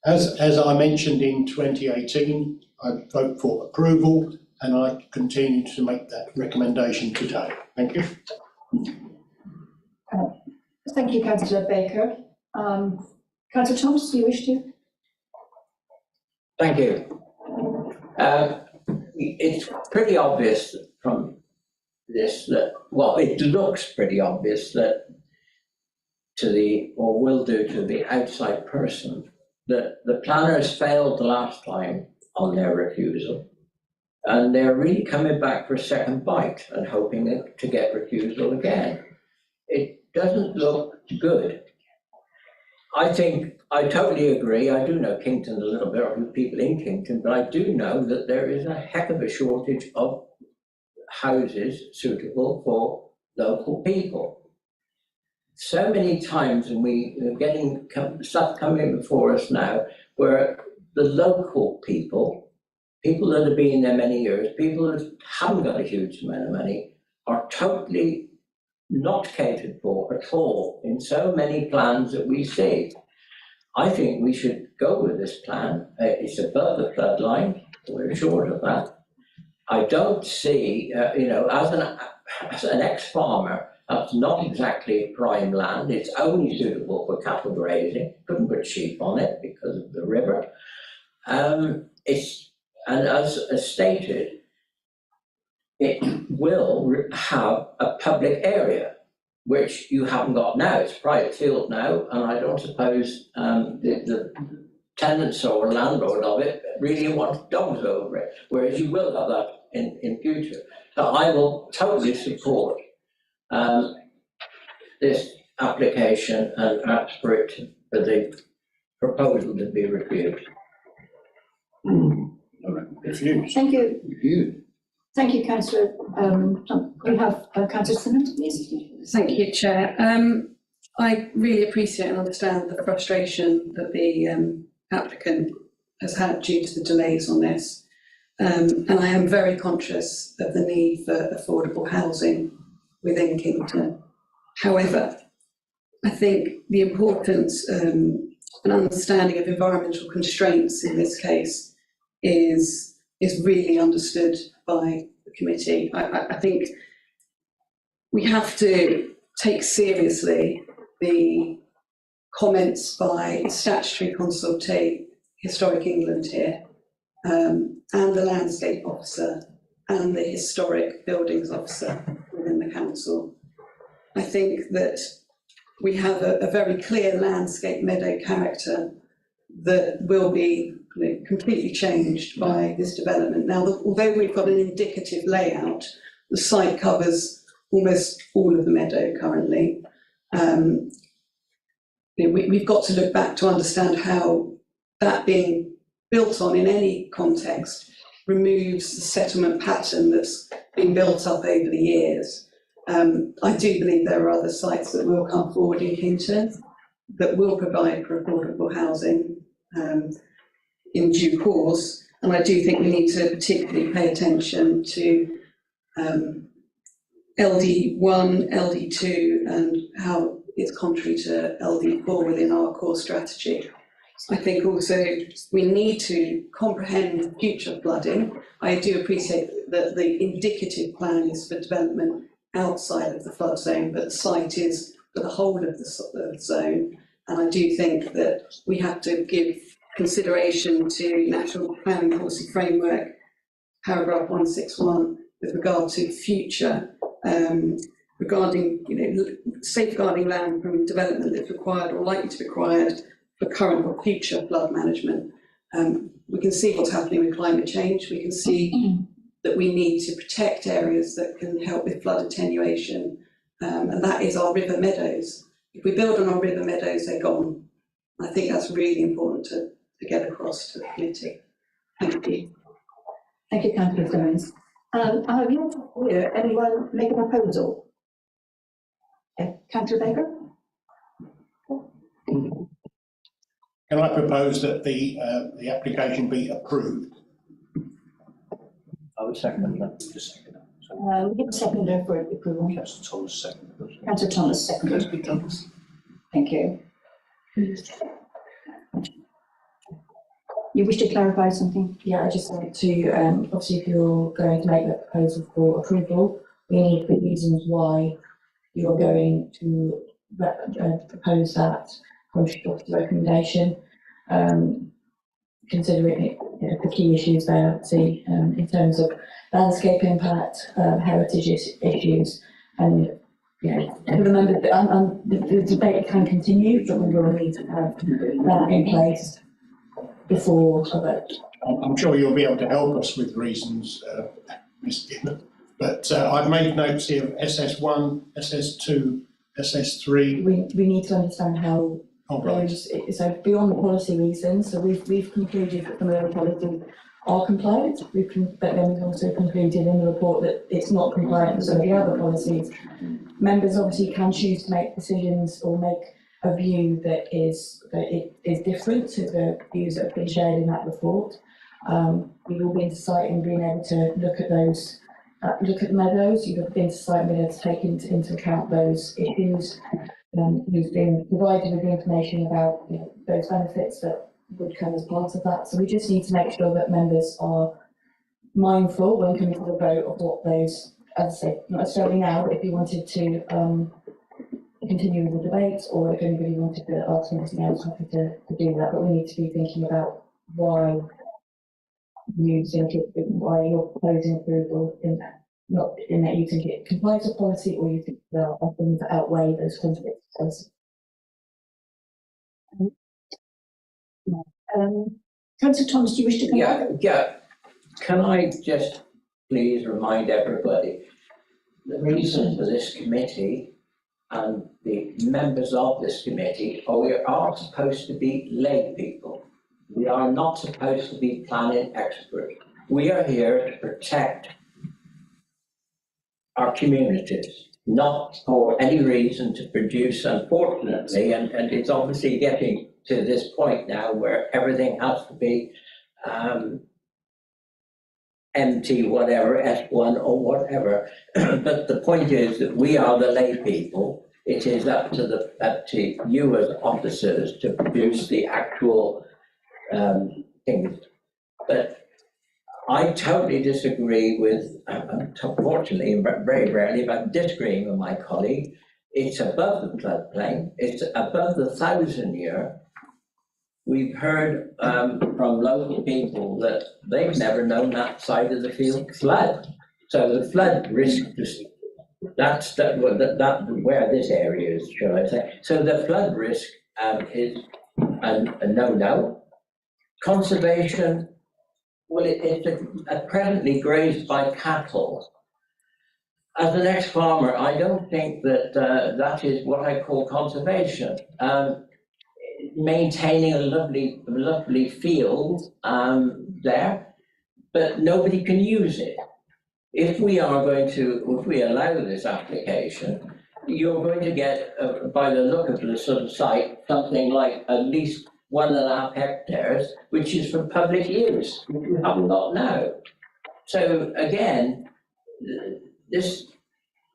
As I mentioned in 2018, I'd vote for approval, and I continue to make that recommendation today. Thank you. Thank you, councillor Baker. Councillor Thomas, do you wish to? Thank you. It's pretty obvious from this that, well, it looks pretty obvious that to the, or will do to the outside person, that the planners failed the last time on their refusal. And they're really coming back for a second bite and hoping to get refusal again. It doesn't look good. I think, I totally agree, I do know Kington a little bit, or people in Kington, but I do know that there is a heck of a shortage of houses suitable for local people. So many times, and we are getting stuff coming before us now, where the local people that have been there many years, people that haven't got a huge amount of money, are totally not catered for at all in so many plans that we see. I think we should go with this plan. It's above the flood line, we're short of that. I don't see, as an ex-farmer, that's not exactly prime land. It's only suitable for cattle grazing. Couldn't put sheep on it because of the river. And as stated, it will have a public area, which you haven't got now. It's private field now, and I don't suppose the tenants or landlord of it really want dogs over it, whereas you will have that in future. So I will totally support this application and ask for the proposal to be reviewed. Refused. Thank you. Refused. Thank you, councillor. We have councillor Simmons, please. Thank you, Chair. I really appreciate and understand the frustration that the applicant has had due to the delays on this. And I am very conscious of the need for affordable housing within Kington. However, I think the importance and understanding of environmental constraints in this case is really understood by the committee. I think we have to take seriously the comments by statutory consultate Historic England here, and the landscape officer and the historic buildings officer within the council. I think that we have a very clear landscape meadow character that will be completely changed by this development. Now, although we've got an indicative layout, the site covers almost all of the meadow currently. We've got to look back to understand how that being built on in any context removes the settlement pattern that's been built up over the years. I do believe there are other sites that will come forward in Kington that will provide for affordable housing in due course, and I do think we need to particularly pay attention to LD1, LD2, and how it's contrary to LD4 within our core strategy. I think also we need to comprehend future flooding. I do appreciate that the indicative plan is for development outside of the flood zone, but the site is for the whole of the zone. And I do think that we have to give consideration to National Planning Policy Framework, paragraph 161, with regard to future, regarding safeguarding land from development that's required or likely to be required for current or future flood management. We can see what's happening with climate change. We can see that we need to protect areas that can help with flood attenuation, and that is our river meadows. If we build on our river meadows, they're gone. I think that's really important to get across to the committee. Thank you. Thank you, Councillor Jones. I have yet to hear anyone make a proposal. Councillor Baker? Can I propose that the application be approved? I would second that. Just second that. We get a seconder for approval. Councillor Thomas second. Councillor Thomas, seconded. Thank you. You wish to clarify something? Yeah, I just wanted to, obviously if you're going to make that proposal for approval, we need the reasons why you're going to propose that contrary to recommendation, considering the key issues there, see, in terms of landscape impact, heritage issues, and remember that the debate can continue, but we will need to have that in place before a vote. I'm sure you'll be able to help us with reasons, Ms. Gibbon. But I've made notes here of SS1, SS2, SS3. We need to understand how those, so beyond the policy reasons, so we've concluded that some of the policies are compliant, but then we've also concluded in the report that it's not compliant with some of the other policies. Members obviously can choose to make decisions or make a view that it is different to the views that have been shared in that report. We've all been to site and been able to look at those, look at the meadows. You've been to site and been able to take into account those issues. Who's been provided with the information about those benefits that would come as part of that. So we just need to make sure that members are mindful when coming to the vote of what those, as I say, not necessarily now, but if you wanted to continue with the debate, or if anybody wanted to ask anything else, happy to do that. But we need to be thinking about why you think why you're proposing approval in that. Not in that you think it complies with policy, or you think there are things that outweigh those conflicts. Councillor Thomas, do you wish to come back? Yeah. Can I just please remind everybody the reason for this committee and the members of this committee we are supposed to be lay people. We are not supposed to be planning experts. We are here to protect our communities, not for any reason to produce, unfortunately, and it's obviously getting to this point now where everything has to be MT whatever, S1 or whatever. But the point is that we are the lay people. It is up to you as officers to produce the actual things. But I totally disagree with, unfortunately, very rarely, but I'm disagreeing with my colleague, it's above the floodplain, it's above the 1,000-year. We've heard from local people that they've never known that side of the field flood. So the flood risk, that's where this area is, shall I say. So the flood risk is a no-no. Conservation, well, it's presently grazed by cattle. As an ex-farmer, I don't think that that is what I call conservation. Maintaining a lovely field there, but nobody can use it. If we allow this application, you're going to get, by the look of the sort of site, something like at least 1.5 hectares, which is for public use, which we haven't got now. So again, this,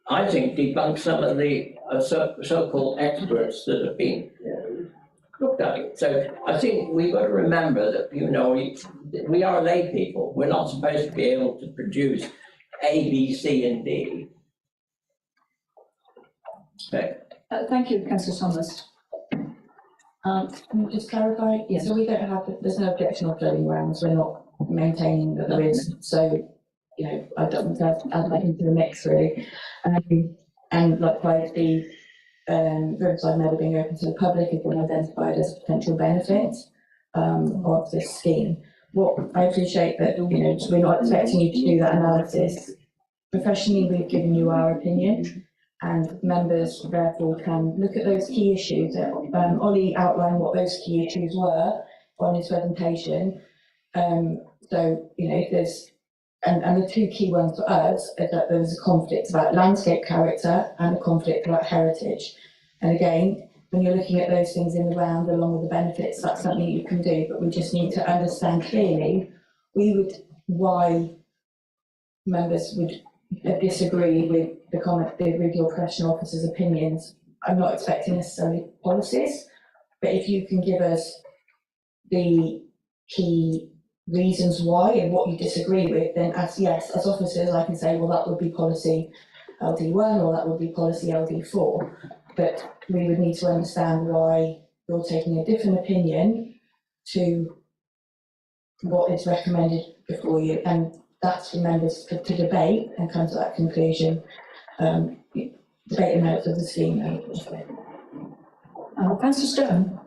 I think, debunks some of the so-called experts that have been looked at it. So I think we've got to remember that, you know, we are lay people. We're not supposed to be able to produce A, B, C, and D. Okay. Thank you, Councillor Thomas. Can you just clarify? Yes. So we don't have, there's no objection on flooding grounds, we're not maintaining that there is, so, you know, I don't want to add that into the mix really. And likewise, the Riverside Meadow being open to the public has been identified as a potential benefit of this scheme. What I appreciate that, you know, we're not expecting you to do that analysis. Professionally, we've given you our opinion, and members therefore can look at those key issues. Ollie outlined what those key issues were on his presentation. So, you know, if there's, and the two key ones for us is that there was a conflict about landscape character and a conflict about heritage. And again, when you're looking at those things in the round along with the benefits, that's something you can do, but we just need to understand clearly why members would disagree with the comment, the regional professional officer's opinions. I'm not expecting necessarily policies, but if you can give us the key reasons why and what you disagree with, then as officers, I can say, well, that would be policy LD1 or that would be policy LD4. But we would need to understand why you're taking a different opinion to what is recommended before you, and that's for members to debate and come to that conclusion. Debate the merits of the scheme. Councillor Stone.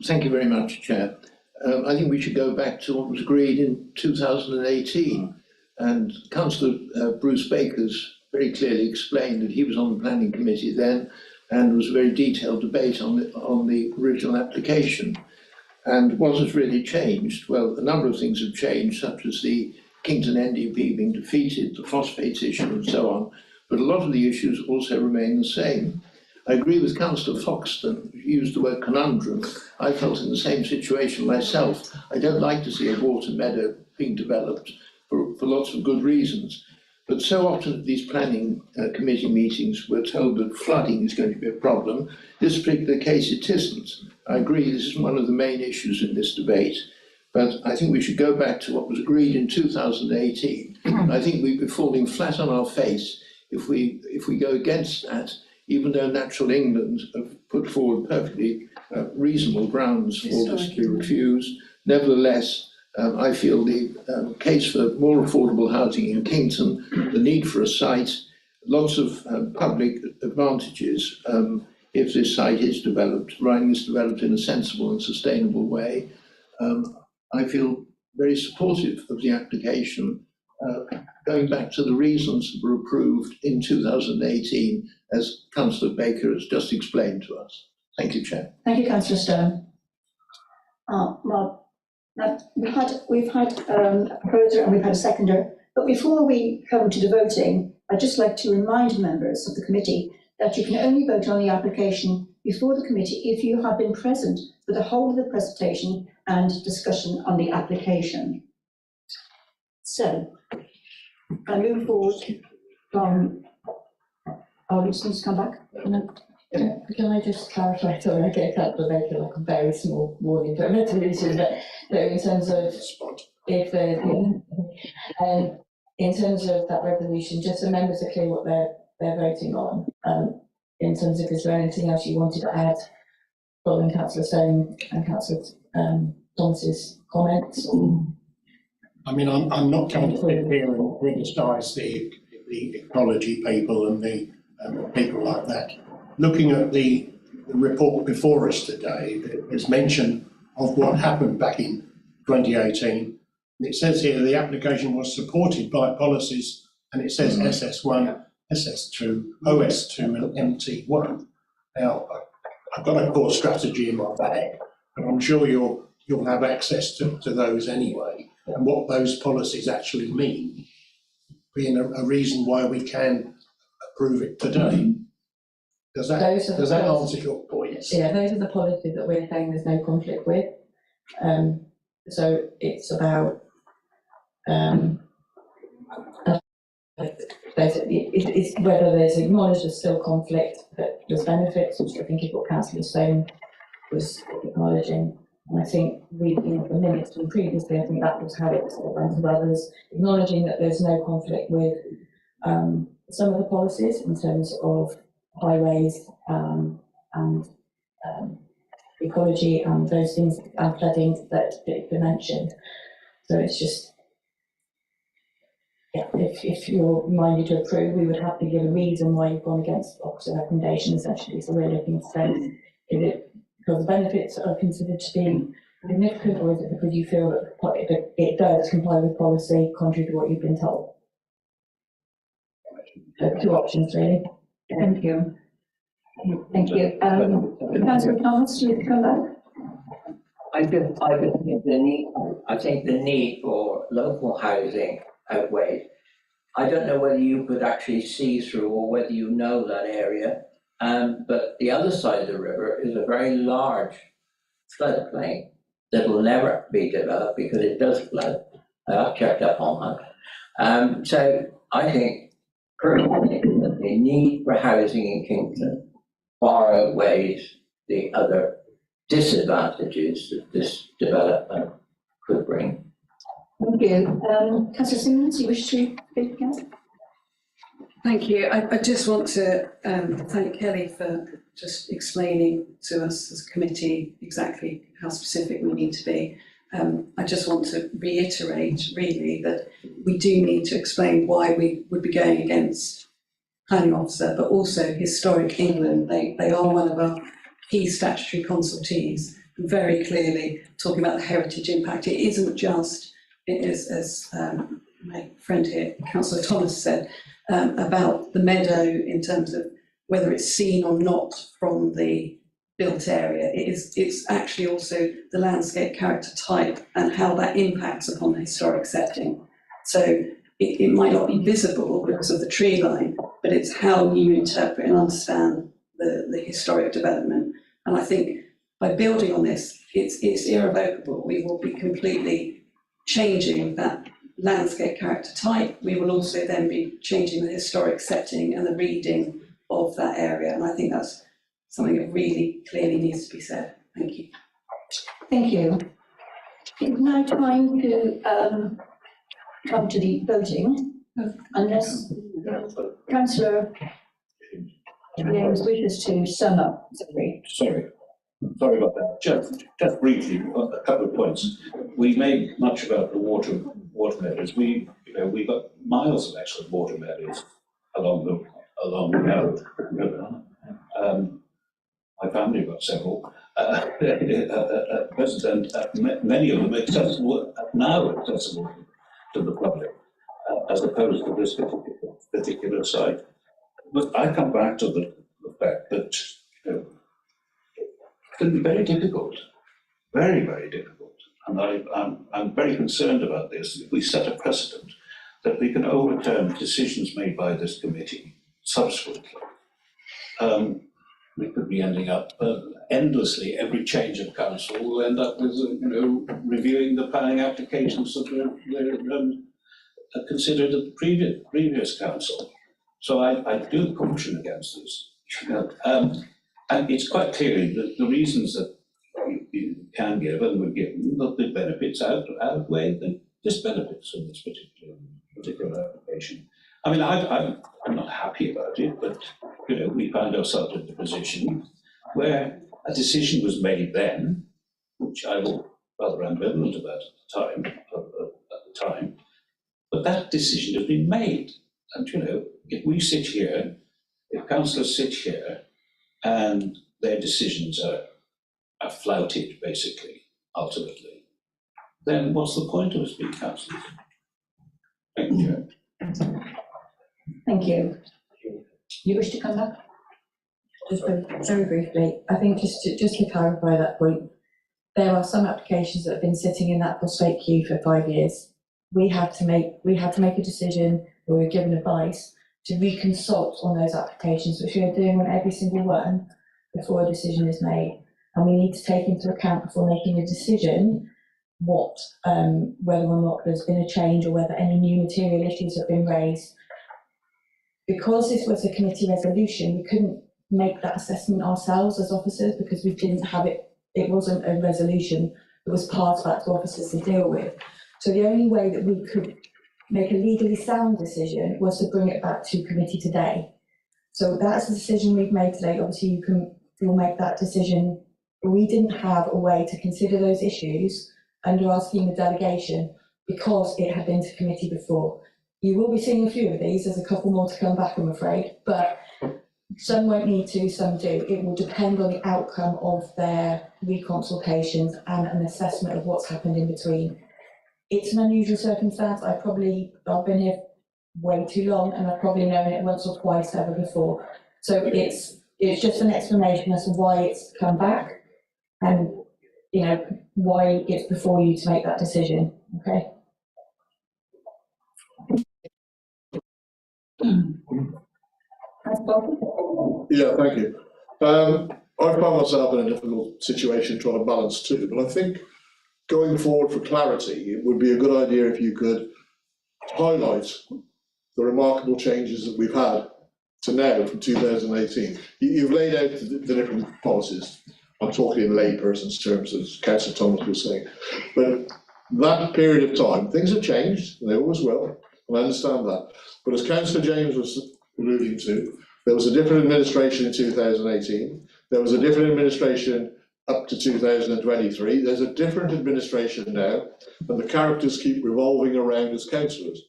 Thank you very much, Chair. I think we should go back to what was agreed in 2018, and Councillor Bruce Baker's very clearly explained that he was on the planning committee then, and was a very detailed debate on the original application. And what has really changed? Well, a number of things have changed, such as the Kington NDP being defeated, the phosphates issue and so on, but a lot of the issues also remain the same. I agree with Councillor Foxton, who used the word conundrum. I felt in the same situation myself. I don't like to see a water meadow being developed for lots of good reasons. But so often at these planning committee meetings, we're told that flooding is going to be a problem. This particular case, it isn't. I agree, this is one of the main issues in this debate. But I think we should go back to what was agreed in 2018. I think we'd be falling flat on our face if we go against that, even though Natural England have put forward perfectly reasonable grounds for this to be refused. Nevertheless, I feel the case for more affordable housing in Kington, the need for a site, lots of public advantages if this site is developed, providing it's developed in a sensible and sustainable way. I feel very supportive of the application, going back to the reasons that were approved in 2018, as Councillor Baker has just explained to us. Thank you, Chair. Thank you, Councillor Stone. Well, we've had a proposer and we've had a seconder, but before we come to the voting, I'd just like to remind members of the committee that you can only vote on the application before the committee if you have been present for the whole of the presentation and discussion on the application. So, I move forward from, listeners come back. Can I just clarify, sorry, I get that to make it like a very small warning, but in terms of if in terms of that resolution, just so members are clear what they're they're voting on. In terms of, is there anything else you wanted to add following Councillor Stone and Councillor Thomas's comments? I mean, I'm not going to sit here and criticise the ecology people and the people like that. Looking at the report before us today, there's mention of what happened back in 2018. It says here the application was supported by policies, and it says SS1, SS2, OS2 and MT1. Now, I've got a core strategy in my bag, but I'm sure you'll have access to those anyway, and what those policies actually mean, being a reason why we can approve it today. Does that answer your point? Yeah, those are the policies that we're saying there's no conflict with. So it's about it's whether there's acknowledged there's still conflict, but there's benefits, which I think is what Councillor Stone was acknowledging. And I think reading the minutes from previously, I think that was how it went to others, acknowledging that there's no conflict with some of the policies in terms of highways and ecology and those things and flooding that you mentioned. So it's just, yeah, if you're minded to approve, we would have to give a reason why you've gone against the opposite recommendation, essentially. So we're looking to say, is it because the benefits are considered to be significant, or is it because you feel that it does comply with policy contrary to what you've been told? So 2 options, really. Thank you. Thank you. Councillor Thomas, do you come back? I think the need for local housing outweighs. I don't know whether you could actually see through or whether you know that area, but the other side of the river is a very large floodplain that will never be developed because it does flood. I've checked up on that. So I think personally that the need for housing in Kingston far outweighs the other disadvantages that this development could bring. Thank you. Councillor Simmons, you wish to speak again? Thank you. I just want to thank Kelly for just explaining to us as a committee exactly how specific we need to be. I just want to reiterate really that we do need to explain why we would be going against planning officer, but also Historic England. They are one of our key statutory consultees, very clearly talking about the heritage impact. It isn't just, it is, as my friend here, Councillor Thomas said, about the meadow in terms of whether it's seen or not from the built area. It's actually also the landscape character type and how that impacts upon the historic setting. So it might not be visible because of the tree line, but it's how you interpret and understand the historic development. And I think by building on this, it's irrevocable. We will be completely changing that landscape character type. We will also then be changing the historic setting and the reading of that area. And I think that's something that really clearly needs to be said. Thank you. Thank you. It's now time to come to the voting, unless Councillor James wishes to sum up. Sorry about that. Just briefly, a couple of points. We made much about the water meadows. We've got miles of excellent water meadows along the river. My family got several at present, and many of them accessible to the public, as opposed to this particular site. But I come back to the fact that it can be very difficult, very, very difficult. And I'm very concerned about this. If we set a precedent that we can overturn decisions made by this committee subsequently, we could be ending up endlessly. Every change of council will end up with reviewing the planning applications that were considered at the previous council. So I do caution against this. And it's quite clear that the reasons that you can give and were given, that the benefits outweigh the disbenefits of this particular application. I mean, I I'm not happy about it, but, we found ourselves in the position where a decision was made then, which I was rather ambivalent about at the time, but that decision has been made. And, if we sit here, if councillors sit here and their decisions are flouted, basically, ultimately, then what's the point of us being councillors? Thank you, Chair. Thank you. You wish to come back? Just very briefly, I think just to clarify that point, there are some applications that have been sitting in that prostrate queue for 5 years. We had to make a decision, or we were given advice to reconsult on those applications, which we are doing on every single one before a decision is made. And we need to take into account before making a decision whether or not there's been a change or whether any new material issues have been raised. Because this was a committee resolution, we couldn't make that assessment ourselves as officers because we didn't have it. It wasn't a resolution. It was passed back to officers to deal with. So the only way that we could make a legally sound decision was to bring it back to committee today. So that's the decision we've made today. Obviously, you'll make that decision. But we didn't have a way to consider those issues under our scheme of delegation because it had been to committee before. You will be seeing a few of these. There's a couple more to come back, I'm afraid, but some won't need to, some do. It will depend on the outcome of their reconsultations and an assessment of what's happened in between. It's an unusual circumstance. I've been here way too long and I've probably known it once or twice ever before. So it's just an explanation as to why it's come back and, why it's before you to make that decision, okay? Yeah, thank you. I found myself in a difficult situation trying to balance two, but I think going forward for clarity, it would be a good idea if you could highlight the remarkable changes that we've had to now from 2018. You've laid out the different policies. I'm talking in layperson's terms, as Councillor Thomas was saying. But that period of time, things have changed, and they always will, and I understand that. But as Councillor James was alluding to, there was a different administration in 2018. There was a different administration up to 2023. There's a different administration now, and the characters keep revolving around as councillors.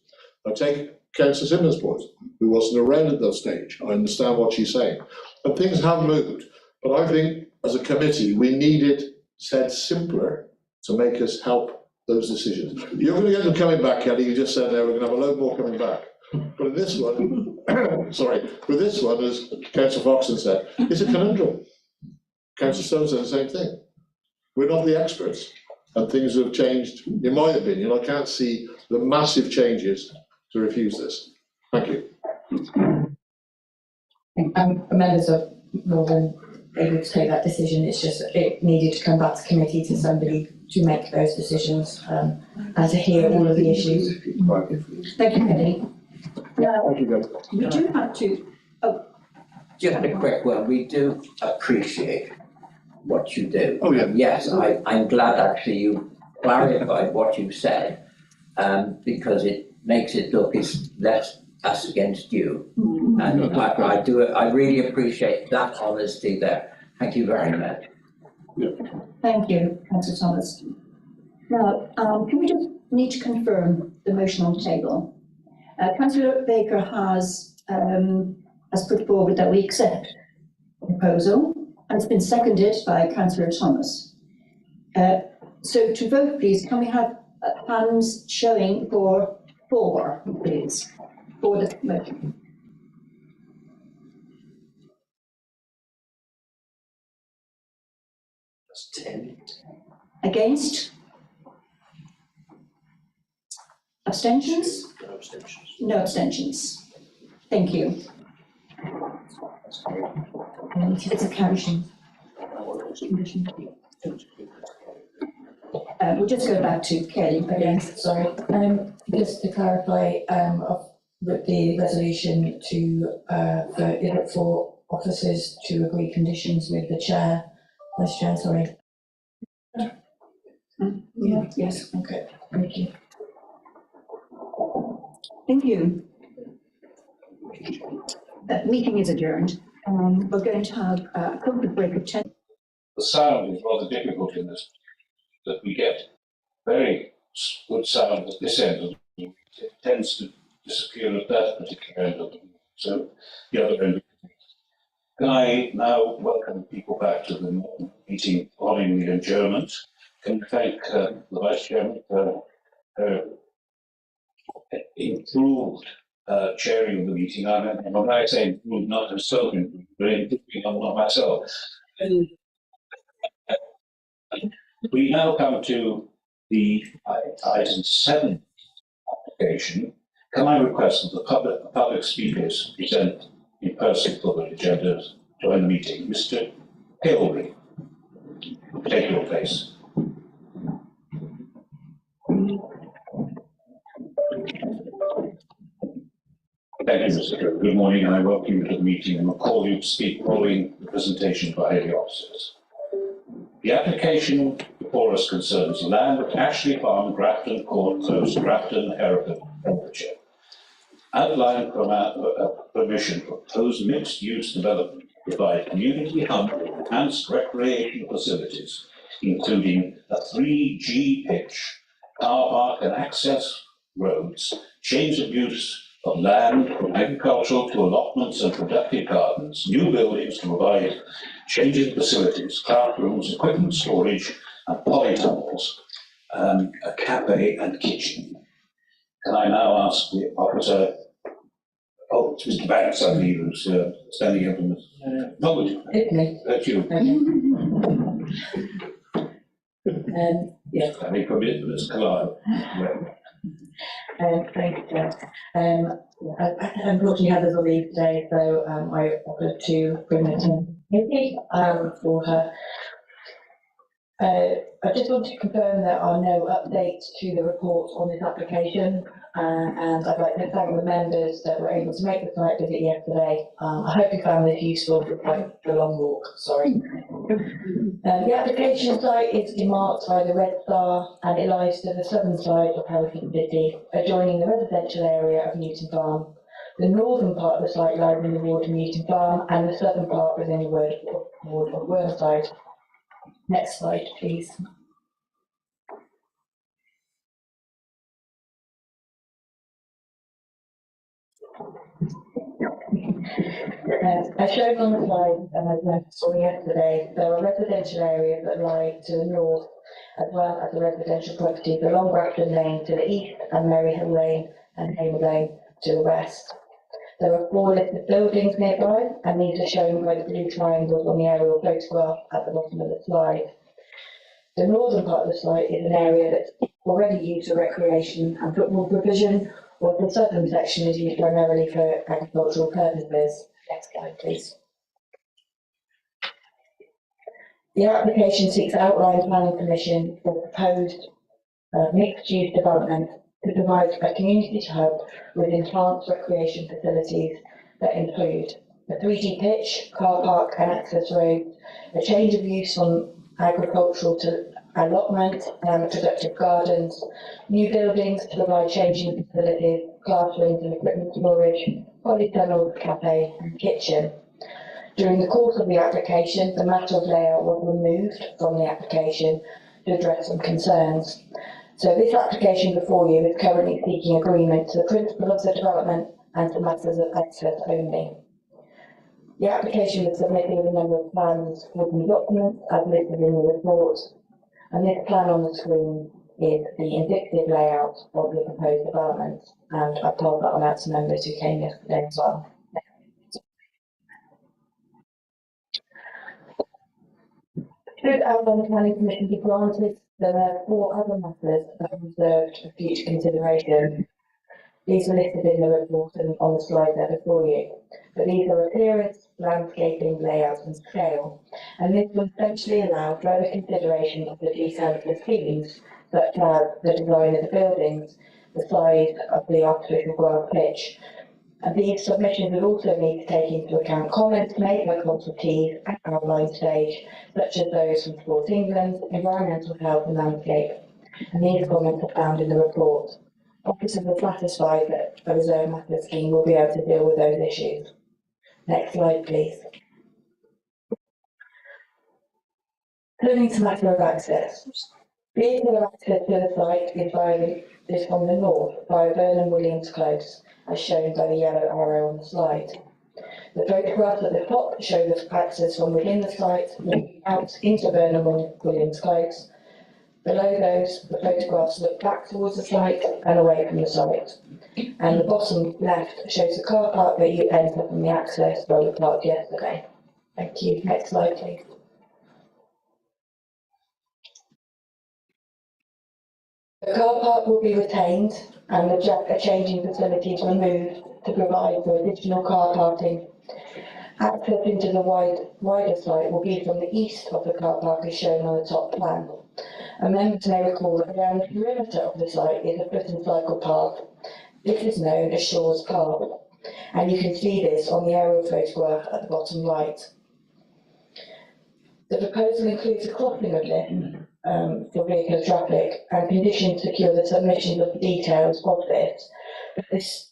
I take Councillor Simmons' point, who wasn't around at that stage. I understand what she's saying. And things have moved. But I think as a committee, we needed said simpler to make us help those decisions. You're going to get them coming back, Kelly. You just said there we're going to have a load more coming back. But in this one, with this one, as Councillor Foxton said, it's a conundrum. Councillor Stone said the same thing. We're not the experts, and things have changed. In my opinion, I can't see the massive changes to refuse this. Thank you. Members are more than able to take that decision. It's just it needed to come back to committee to somebody to make those decisions and to hear all of the issues. Thank you, Kelly. Now, we do have to. Just a quick one. We do appreciate what you do. Oh, yeah. Yes, I'm glad actually you clarified what you said, because it makes it look as less us against you. And I really appreciate that honesty there. Thank you very much. Thank you, Councillor Thomas. Now, can we just need to confirm the motion on the table? Councillor Baker has put forward that we accept the proposal, and it's been seconded by Councillor Thomas. So to vote, please, can we have hands showing for, please, for the motion? That's 10. Against? Abstentions? No abstentions. No abstentions. Thank you. It's a condition. We'll just go back to Kelly again. Sorry. Just to clarify, with the resolution for officers to agree conditions with the chair, vice chair. Sorry. Yeah. Yes. Okay. Thank you. Thank you. Meeting is adjourned. We're going to have a COVID break of 10. The sound is rather difficult in this, that we get very good sound at this end of the room. It tends to disappear at that particular end of the room. So the other end. Can I now welcome people back to the meeting following the adjournment? Can I thank the Vice Chairman for her improved chairing of the meeting. And when I say improved, not herself improved, but improving on myself. We now come to the item 7 application. Can I request that the public speakers present in person for the agenda join the meeting? Mr. Hilary, take your place. Thank you, Mr. Cook. Good morning, and I welcome you to the meeting and will call you to speak following the presentation by the officers. The application before us concerns land at Ashley Farm, Grafton Court Close, Grafton, Hereford, Herefordshire. Outline from our permission for proposed mixed-use development to provide community hub and recreational facilities, including a 3G pitch, car park and access roads, change of use of land from agricultural to allotments and productive gardens, new buildings to provide changing facilities, classrooms, equipment storage, and polytunnels, a cafe and kitchen. Can I now ask the officer, it's Mr. Banks, I believe, who's standing up in the... No, that's you. Yes. I mean, permit Ms. Collard. Thank you, Chair. I unfortunately had a leave today, so I offered to bring it in for her. I just want to confirm there are no updates to the report on this application, and I'd like to thank the members that were able to make the site visit yesterday. I hope you found this useful despite the long walk. Sorry. The application site is demarked by the red star, and it lies to the southern side of Hereford City, adjoining the residential area of Newton Farm. The northern part of the site lies in the ward of Newton Farm, and the southern part within the ward of Wormside. Next slide, please. As shown on the slide, and as noticed from yesterday, there are residential areas that lie to the north, as well as the residential properties along Grafton Lane to the east, and Maryhill Lane and Hamer Lane to the west. There are 4 listed buildings nearby, and these are shown by the blue triangles on the aerial photograph at the bottom of the slide. The northern part of the site is an area that's already used for recreation and football provision, while the southern section is used primarily for agricultural purposes. Next slide, please. The application seeks outline planning permission for proposed mixed-use development to provide a community hub with enhanced recreation facilities that include a 3G pitch, car park and access roads, a change of use from agricultural to allotment and productive gardens, new buildings to provide changing facilities, classrooms and equipment storage, polytunnels, cafe and kitchen. During the course of the application, the matter of layout was removed from the application to address some concerns. So this application before you is currently seeking agreement to the principle of the development and to matters of access only. The application was submitted with a number of plans and documents as listed in the report, and this plan on the screen is the indicative layout of the proposed development, and I told that on out to members who came yesterday as well. Should outline planning permission be granted, there are 4 other matters that are reserved for future consideration. These are listed in the report and on the slide there before you. But these are appearance, landscaping, layout and scale. And this will essentially allow further consideration of the detail of the schemes, such as the design of the buildings, the size of the artificial grass pitch. And these submissions will also need to take into account comments made by consultees at outline stage, such as those from Sport England, Environmental Health and Landscape. And these comments are found in the report. Officers are satisfied that a reserve matter scheme will be able to deal with those issues. Next slide, please. Turning to matter of access. Vehicle access to the site is from the north via Burnham Williams Close, as shown by the yellow arrow on the slide. The photographs at the top show the access from within the site looking out into Burnham Williams Close. Below those, the photographs look back towards the site and away from the site. And the bottom left shows the car park that you enter from the access where we parked yesterday. Thank you. Next slide, please. The car park will be retained and the changing facilities removed to provide for additional car parking. Access into the wider site will be from the east of the car park as shown on the top plan. And members may recall that around the perimeter of the site is a foot and cycle path. This is known as Shaw's Path, and you can see this on the aerial photograph at the bottom right. The proposal includes a crossing of this for vehicle traffic and conditions secure the submission of the details of this.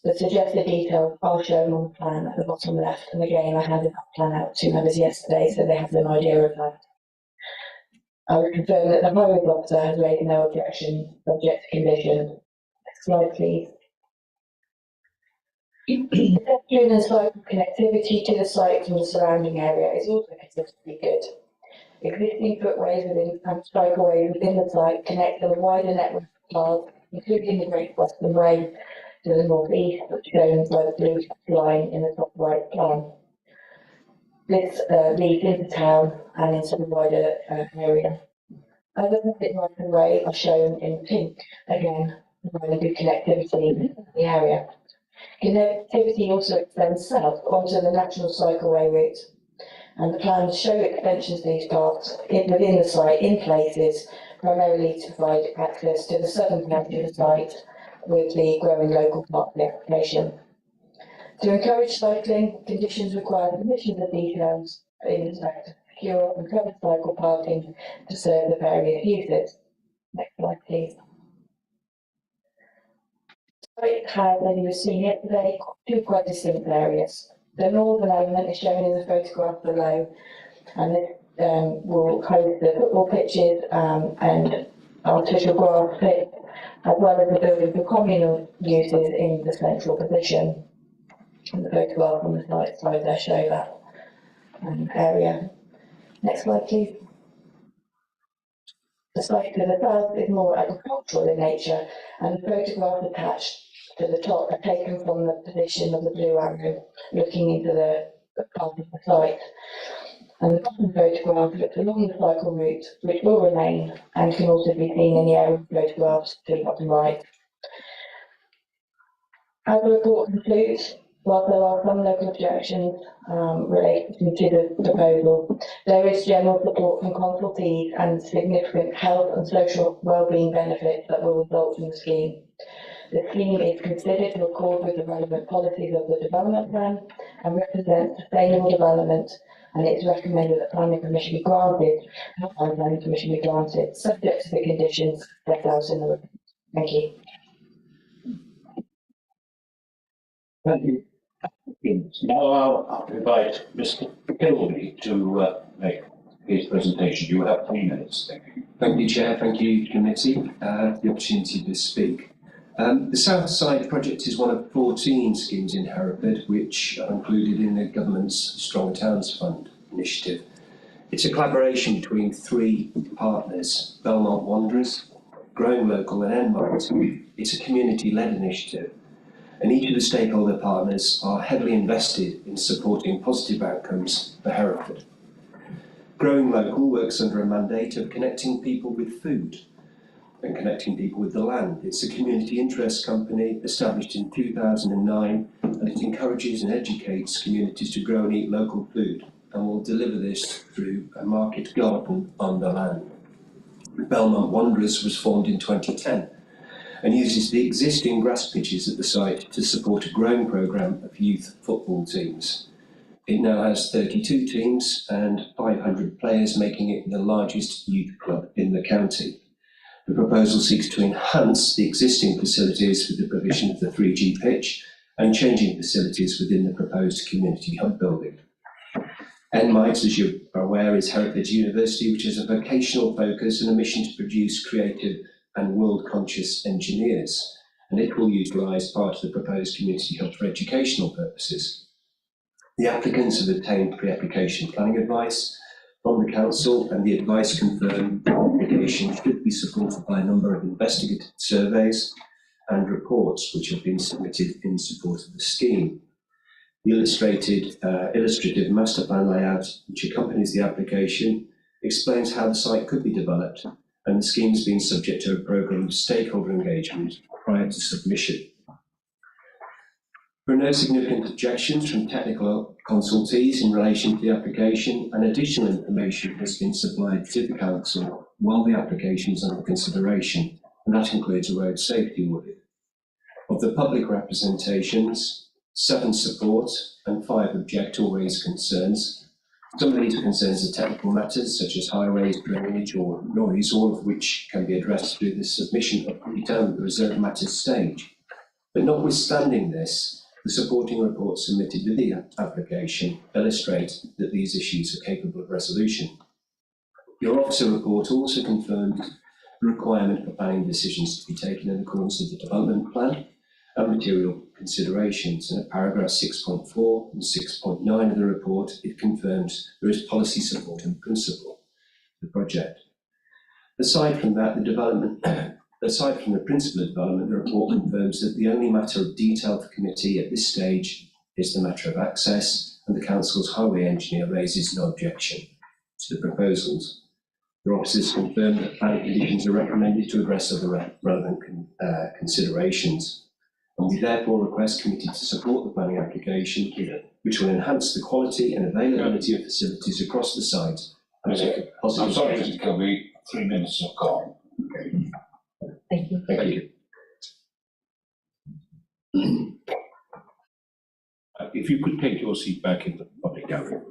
The suggested details are shown on the plan at the bottom left, and again I handed that plan out to members yesterday so they have an idea of that. I will confirm that the highway officer has raised no objection subject to condition. Next slide, please. Pedestrian and cycle connectivity to the site from the surrounding area is also considered to be good. Existing footways and cycleways within the site connect to the wider network of paths, including the Great Western Way to the northeast, shown by the blue line in the top right plan. This leads into town and into the wider area. Other public right of way are shown in pink, again, providing good connectivity in the area. Connectivity also extends south onto the National Cycleway route, and the plans show extensions of these paths within the site in places, primarily to provide access to the southern part of the site with the growing local parking application. To encourage cycling, conditions require submission of details in respect to secure and covered cycle parking to serve the various uses. Next slide, please. The site has, as you have seen yesterday, two quite distinct areas. The northern element is shown in the photograph below, and this will host the football pitches and artificial grass pit, as well as the building for communal uses in the central position. And the photograph on the slide there show that area. Next slide, please. The site to the south is more agricultural in nature, and the photographs attached to the top are taken from the position of the blue arrow, looking into the part of the site. And the bottom photograph looks along the cycle route, which will remain and can also be seen in the aerial photographs to the bottom right. As the report concludes, while there are some local objections relating to the proposal, there is general support from consultees and significant health and social wellbeing benefits that will result from the scheme. The scheme is considered to accord with the relevant policies of the development plan and represents sustainable development, and it is recommended that planning permission be granted, subject to the conditions set out in the report. Thank you. Thank you. Now I'll invite Mr. Kilby to make his presentation. You have 3 minutes. Thank you. Thank you, Chair. Thank you, Committee, for the opportunity to speak. The South Side project is one of 14 schemes in Hereford which are included in the government's Stronger Towns Fund initiative. It's a collaboration between 3 partners, Belmont Wanderers, Growing Local and Enmont. It's a community-led initiative, and each of the stakeholder partners are heavily invested in supporting positive outcomes for Hereford. Growing Local works under a mandate of connecting people with food and connecting people with the land. It's a community interest company established in 2009, and it encourages and educates communities to grow and eat local food, and will deliver this through a market garden on the land. Belmont Wanderers was formed in 2010 and uses the existing grass pitches at the site to support a growing programme of youth football teams. It now has 32 teams and 500 players, making it the largest youth club in the county. The proposal seeks to enhance the existing facilities with the provision of the 3G pitch and changing facilities within the proposed community hub building. NMITES, as you are aware, is Hereford University, which has a vocational focus and a mission to produce creative and world-conscious engineers, and it will utilise part of the proposed community hub for educational purposes. The applicants have obtained pre-application planning advice from the council, and the advice confirmed the application should be supported by a number of investigative surveys and reports which have been submitted in support of the scheme. The illustrative master plan layout which accompanies the application explains how the site could be developed, and the scheme has been subject to a programme of stakeholder engagement prior to submission. There are no significant objections from technical consultees in relation to the application, and additional information has been supplied to the council while the application is under consideration, and that includes a road safety audit. Of the public representations, 7 support and 5 object or raise concerns. Some of these concerns are technical matters such as highways, drainage or noise, all of which can be addressed through the submission of the reserved matters stage. But notwithstanding this, the supporting report submitted with the application illustrates that these issues are capable of resolution. Your officer report also confirmed the requirement for planning decisions to be taken in accordance with the development plan and material considerations. And at paragraph 6.4 and 6.9 of the report, it confirms there is policy support and principle for the project. Aside from that, aside from the principle of development, the report confirms that the only matter of detail for committee at this stage is the matter of access, and the council's highway engineer raises no objection to the proposals. The officers confirm that planning conditions are recommended to address other relevant considerations. And we therefore request committee to support the planning application, which will enhance the quality and availability of facilities across the site. I'm sorry, Mr. Kilby, 3 minutes have gone. Okay. Thank you. Thank you. If you could take your seat back in the public gallery.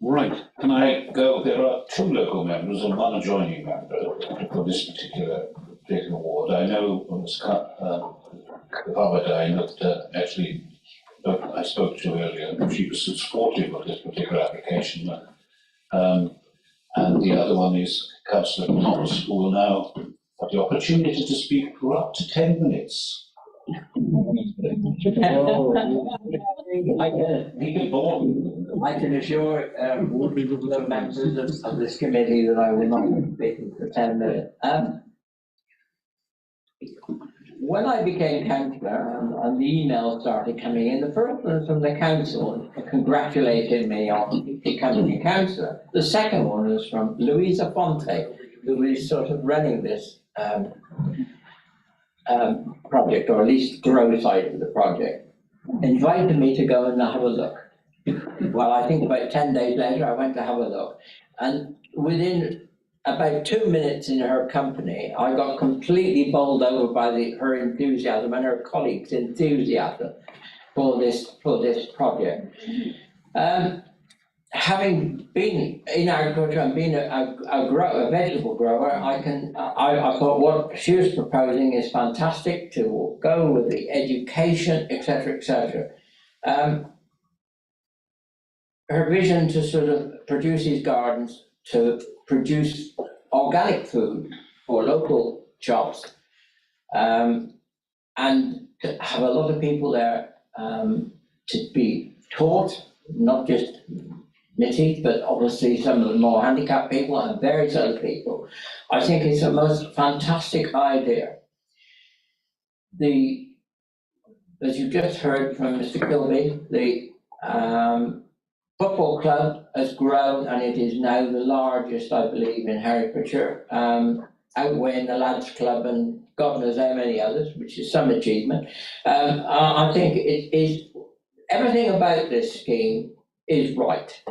Right, can I go? There are 2 local members and 1 adjoining member for this particular ward. I know Ms. Barbadine that actually I spoke to earlier, she was supportive of this particular application. And the other one is Councillor Thomas, who will now have the opportunity to speak for up to 10 minutes. I can assure the members of this committee that I will not be speaking for 10 minutes. When I became councillor and the emails started coming in, the first one was from the council congratulating me on becoming a councillor. The second one was from Louisa Fonte, who is sort of running this project, or at least grow side of the project, invited me to go and have a look. Well, I think about 10 days later, I went to have a look, and within about 2 minutes in her company, I got completely bowled over by her enthusiasm and her colleagues' enthusiasm for this project. Having been in agriculture and being a vegetable grower, I thought what she was proposing is fantastic, to go with the education, etc., etc. Her vision to sort of produce these gardens, to produce organic food for local shops, and to have a lot of people there to be taught, not just Mitty, but obviously some of the more handicapped people and various other people. I think it's a most fantastic idea. As you just heard from Mr. Kilby, the football club has grown, and it is now the largest, I believe, in Herefordshire, outweighing the Lads Club and God knows how many others, which is some achievement. I think it is, everything about this scheme is right.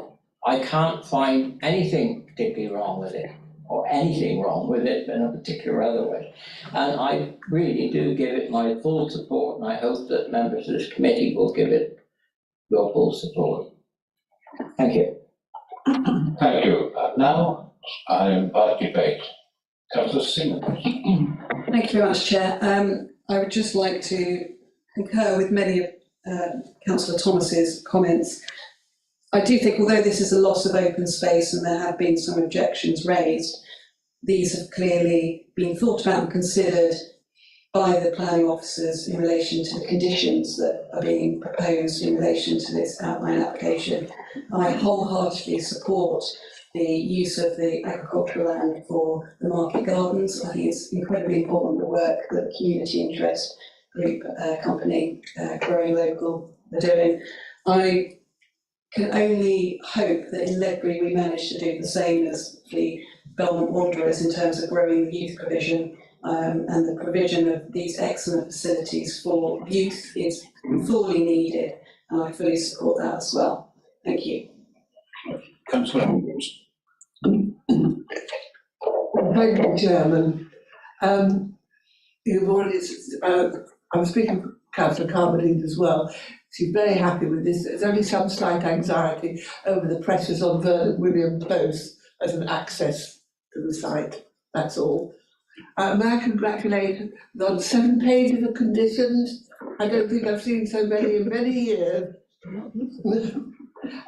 I can't find anything particularly wrong with it, or anything wrong with it in a particular other way. And I really do give it my full support, and I hope that members of this committee will give it your full support. Thank you. Thank you. Now I invite debate. Councillor Simon. Thank you very much, Chair. I would just like to concur with many of Councillor Thomas's comments. I do think, although this is a loss of open space and there have been some objections raised, these have clearly been thought about and considered by the planning officers in relation to the conditions that are being proposed in relation to this outline application. I wholeheartedly support the use of the agricultural land for the market gardens. I think it's incredibly important, the work that the community interest group company Growing Local are doing. I can only hope that in Ledbury we manage to do the same as the Belmont Wanderers in terms of growing the youth provision, and the provision of these excellent facilities for youth is fully needed, and I fully support that as well. Thank you. Councillor Andrews. Thank you, Chairman. You've already, I'm speaking for Councillor Carmody as well. She's very happy with this. There's only some slight anxiety over the pressures on Vernon William Close as an access to the site. That's all. May I congratulate on 7 pages of conditions. I don't think I've seen so many in many years.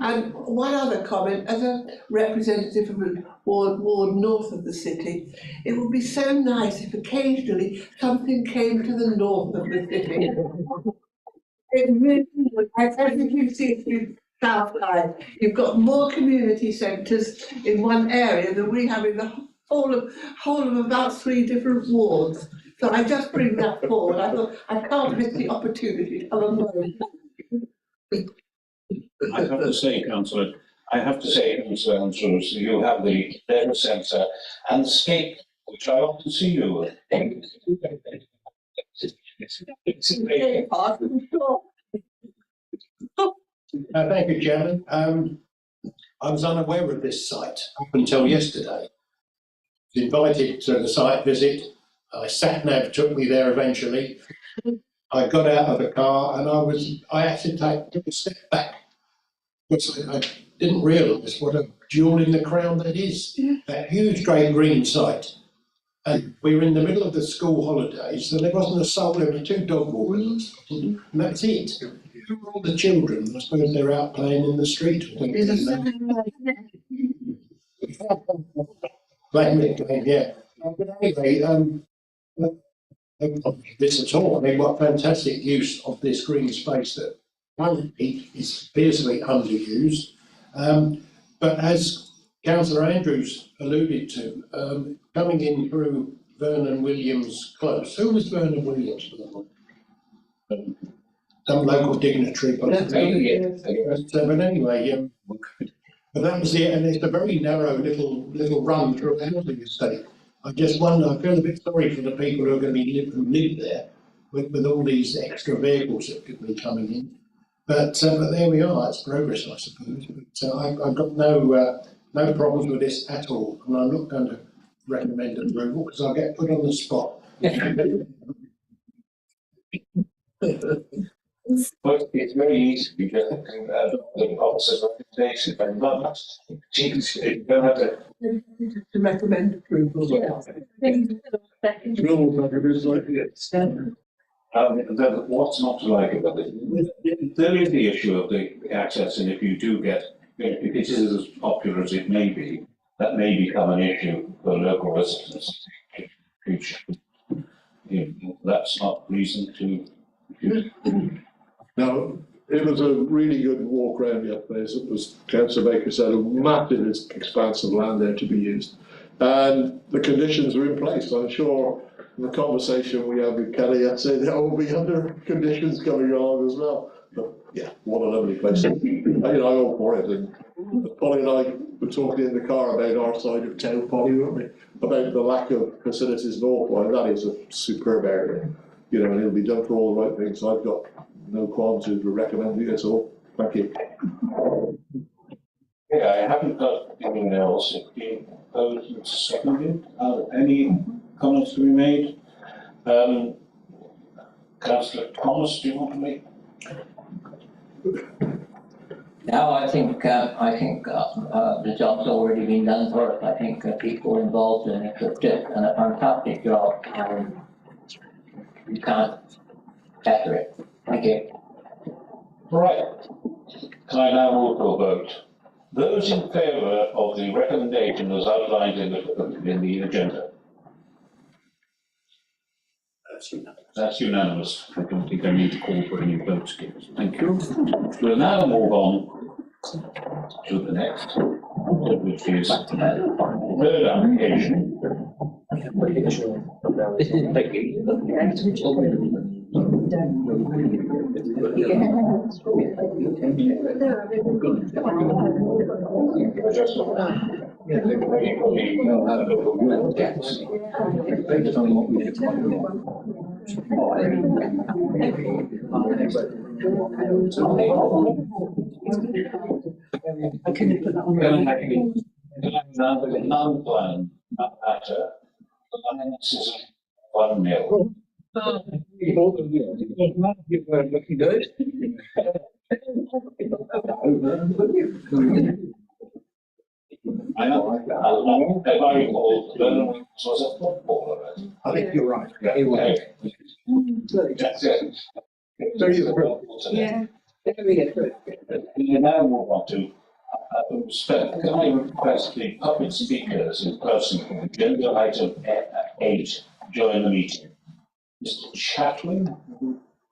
And one other comment, as a representative of a ward north of the city, it would be so nice if occasionally something came to the north of the city. It really would. I think you've seen through South Line, you've got more community centres in one area than we have in the whole of about 3 different wards. So I just bring that forward. I thought I can't miss the opportunity to come along. I have to say, Councillor, Councillor Andrews, you have the data centre and Scape, which I often see you with. Thank you, Chairman. I was unaware of this site up until yesterday. I was invited to the site visit. Sat-nav took me there eventually. I got out of the car and I actually took a step back. Because I didn't realise what a jewel in the crown that is. That huge great green site. And we were in the middle of the school holidays, so there wasn't a soul. There were 2 dog walkers, and that's it. Who were all the children? I suppose they're out playing in the street. Yeah. But anyway, this at all. I mean, what fantastic use of this green space that currently is fiercely underused. But as Councillor Andrews alluded to, coming in through Vernon Williams Close. Who was Vernon Williams? Some local dignitary. But anyway, but that was it, and it's a very narrow little run through a housing estate. I just wonder, I feel a bit sorry for the people who are going to who live there with all these extra vehicles that could be coming in. But there we are, it's progress, I suppose. But I've got no problems with this at all, and I'm not going to recommend approval because I'll get put on the spot. But it's very easy to get the officer's recommendation, but not you don't have to recommend approval. What's not to like about it? There is the issue of the access, and if you do get, if it is as popular as it may be, that may become an issue for local residents in the future. That's not reason to. Now, it was a really good walk around the place. It was, Councillor Baker said, a massive expanse of land there to be used. And the conditions are in place. I'm sure in the conversation we had with Kelly, I'd say there will be other conditions coming along as well. But yeah, what a lovely place. I go for it. And Polly and I were talking in the car about our side of town, Polly, weren't we? About the lack of facilities northwise. That is a superb area. And it'll be done for all the right things. So I've got no qualms to recommend it at all. Thank you. Yeah, I haven't got anything else. If you propose to second it, any comments to be made? Councillor Thomas, do you want to make? No, I think the job's already been done for us. I think people involved in it have done a fantastic job, and you can't better it. Thank you. Right. Can I now move to a vote? Those in favour of the recommendation as outlined in the agenda? That's unanimous. I don't think I need to call for any votes. Thank you. We'll now move on to the next, which is third application. Can you put that on? Non-plan matter. This is 1-0. You were looking good. I know. If I recall, Vernon was a footballer. I think you're right. Yeah, He was. okay. That's it. So you were. Yeah. We now move on to, can I request the public speakers in person for agenda item 8 join the meeting? Mr. Chaplin?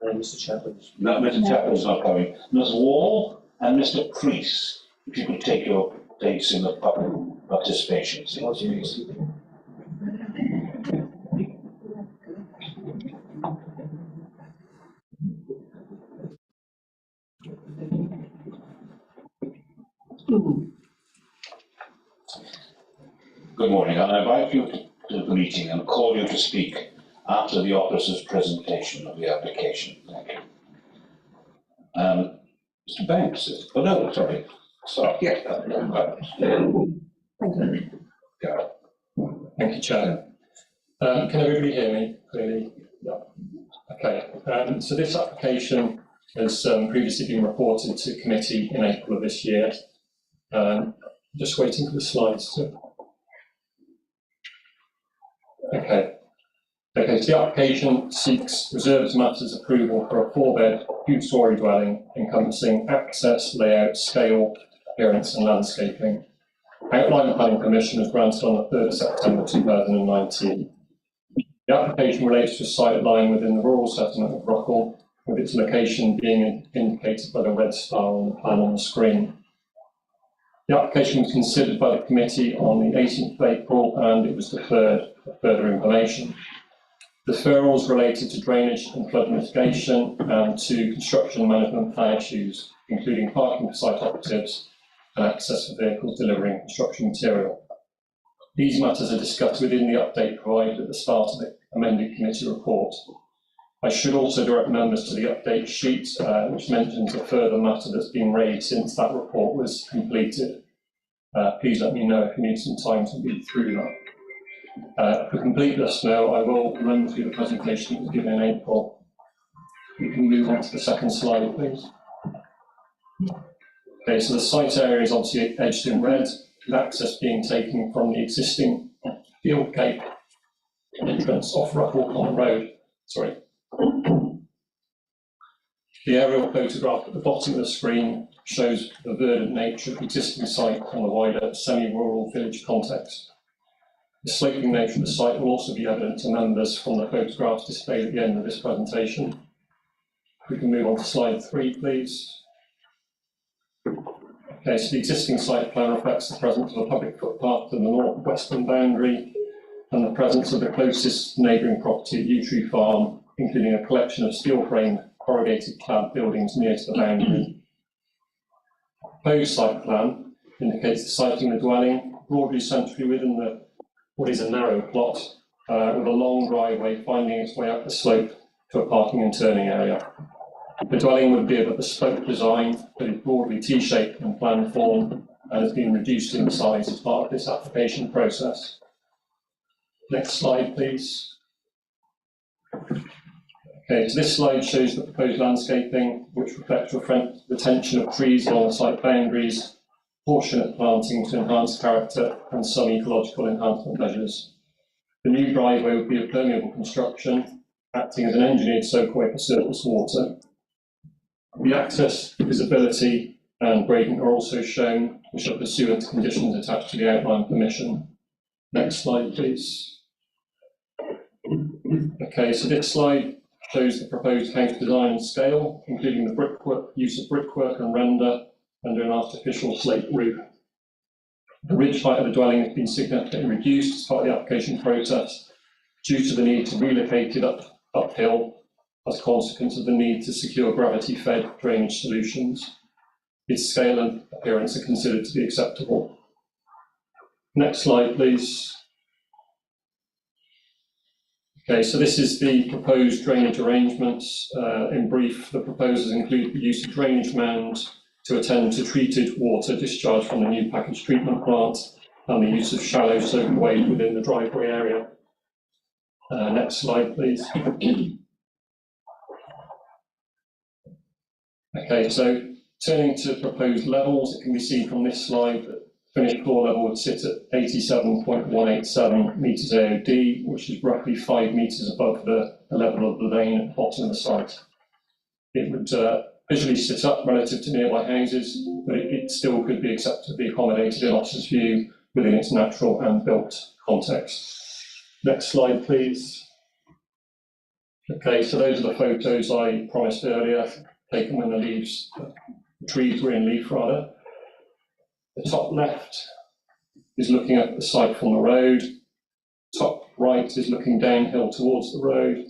Mr. Chaplin. No, Mr. Chaplin's not coming. Ms. Wall and Mr. Priest, if you could take your place in the public participation, please. Good morning. I invite you to the meeting and call you to speak after the officer's presentation of the application. Thank you. Mr. Banks, oh no, sorry. Sorry. Thank you, Chair. Can everybody hear me clearly? Yeah. Okay. So this application has previously been reported to committee in April of this year. Just waiting for the slides to. Okay. Okay, so the application seeks reserves matters approval for a 4-bed, 2-storey dwelling encompassing access, layout, scale, appearance and landscaping. Outline planning permission was granted on the 3rd of September 2019. The application relates to a site lying within the rural settlement of Rockall, with its location being indicated by the red star on the plan on the screen. The application was considered by the committee on the 18th of April and it was deferred for further information. Deferrals related to drainage and flood mitigation and to construction management plan issues, including parking for site operatives and access for vehicles delivering construction material. These matters are discussed within the update provided at the start of the amended committee report. I should also direct members to the update sheet, which mentions a further matter that's been raised since that report was completed. Please let me know if you need some time to read through that. For completeness now, I will run through the presentation that was given in April. We can move on to the second slide, please. Okay, so the site area is obviously edged in red, with access being taken from the existing field gate entrance off Rockall Common Road. Sorry. The aerial photograph at the bottom of the screen shows the verdant nature of the existing site on the wider semi-rural village context. The sloping nature of the site will also be evident to members from the photographs displayed at the end of this presentation. We can move on to slide 3, please. Okay, so the existing site plan reflects the presence of a public footpath to the north-western boundary and the presence of the closest neighbouring property at Yew Tree Farm, including a collection of steel-framed corrugated clad buildings near to the boundary. The proposed site plan indicates the siting of the dwelling broadly centrally within what is a narrow plot with a long driveway finding its way up the slope to a parking and turning area. The dwelling would be of a bespoke design that is broadly T-shaped in plan form and has been reduced in size as part of this application process. Next slide, please. Okay, Okay, so this slide shows the proposed landscaping, which reflects retention of trees along the site boundaries, proportionate planting to enhance character, and some ecological enhancement measures. The new driveway would be a permeable construction, acting as an engineered soakaway for surface water. The access, visibility, and gradient are also shown, which are pursuant to conditions attached to the outline permission. Next slide, please. Okay, so this slide shows the proposed house design and scale, including the brickwork, use of brickwork and render under an artificial slate roof. The ridge height of the dwelling has been significantly reduced as part of the application process due to the need to relocate it uphill as a consequence of the need to secure gravity-fed drainage solutions. Its scale and appearance are considered to be acceptable. Next slide, please. Okay, so this is the proposed drainage arrangements. In brief, the proposals include the use of drainage mounds to attend to treated water discharged from the new packaged treatment plant and the use of shallow soakaway within the driveway area. Next slide, please. Okay, so turning to proposed levels, it can be seen from this slide that finished floor level would sit at 87.187 metres AOD, which is roughly 5 metres above the level of the lane at the bottom of the site. It would visually sit up relative to nearby houses, but it still could be acceptably accommodated in Otter's View within its natural and built context. Next slide, please. Okay, so those are the photos I promised earlier, taken when the trees were in leaf rather. The top left is looking at the site from the road. Top right is looking downhill towards the road.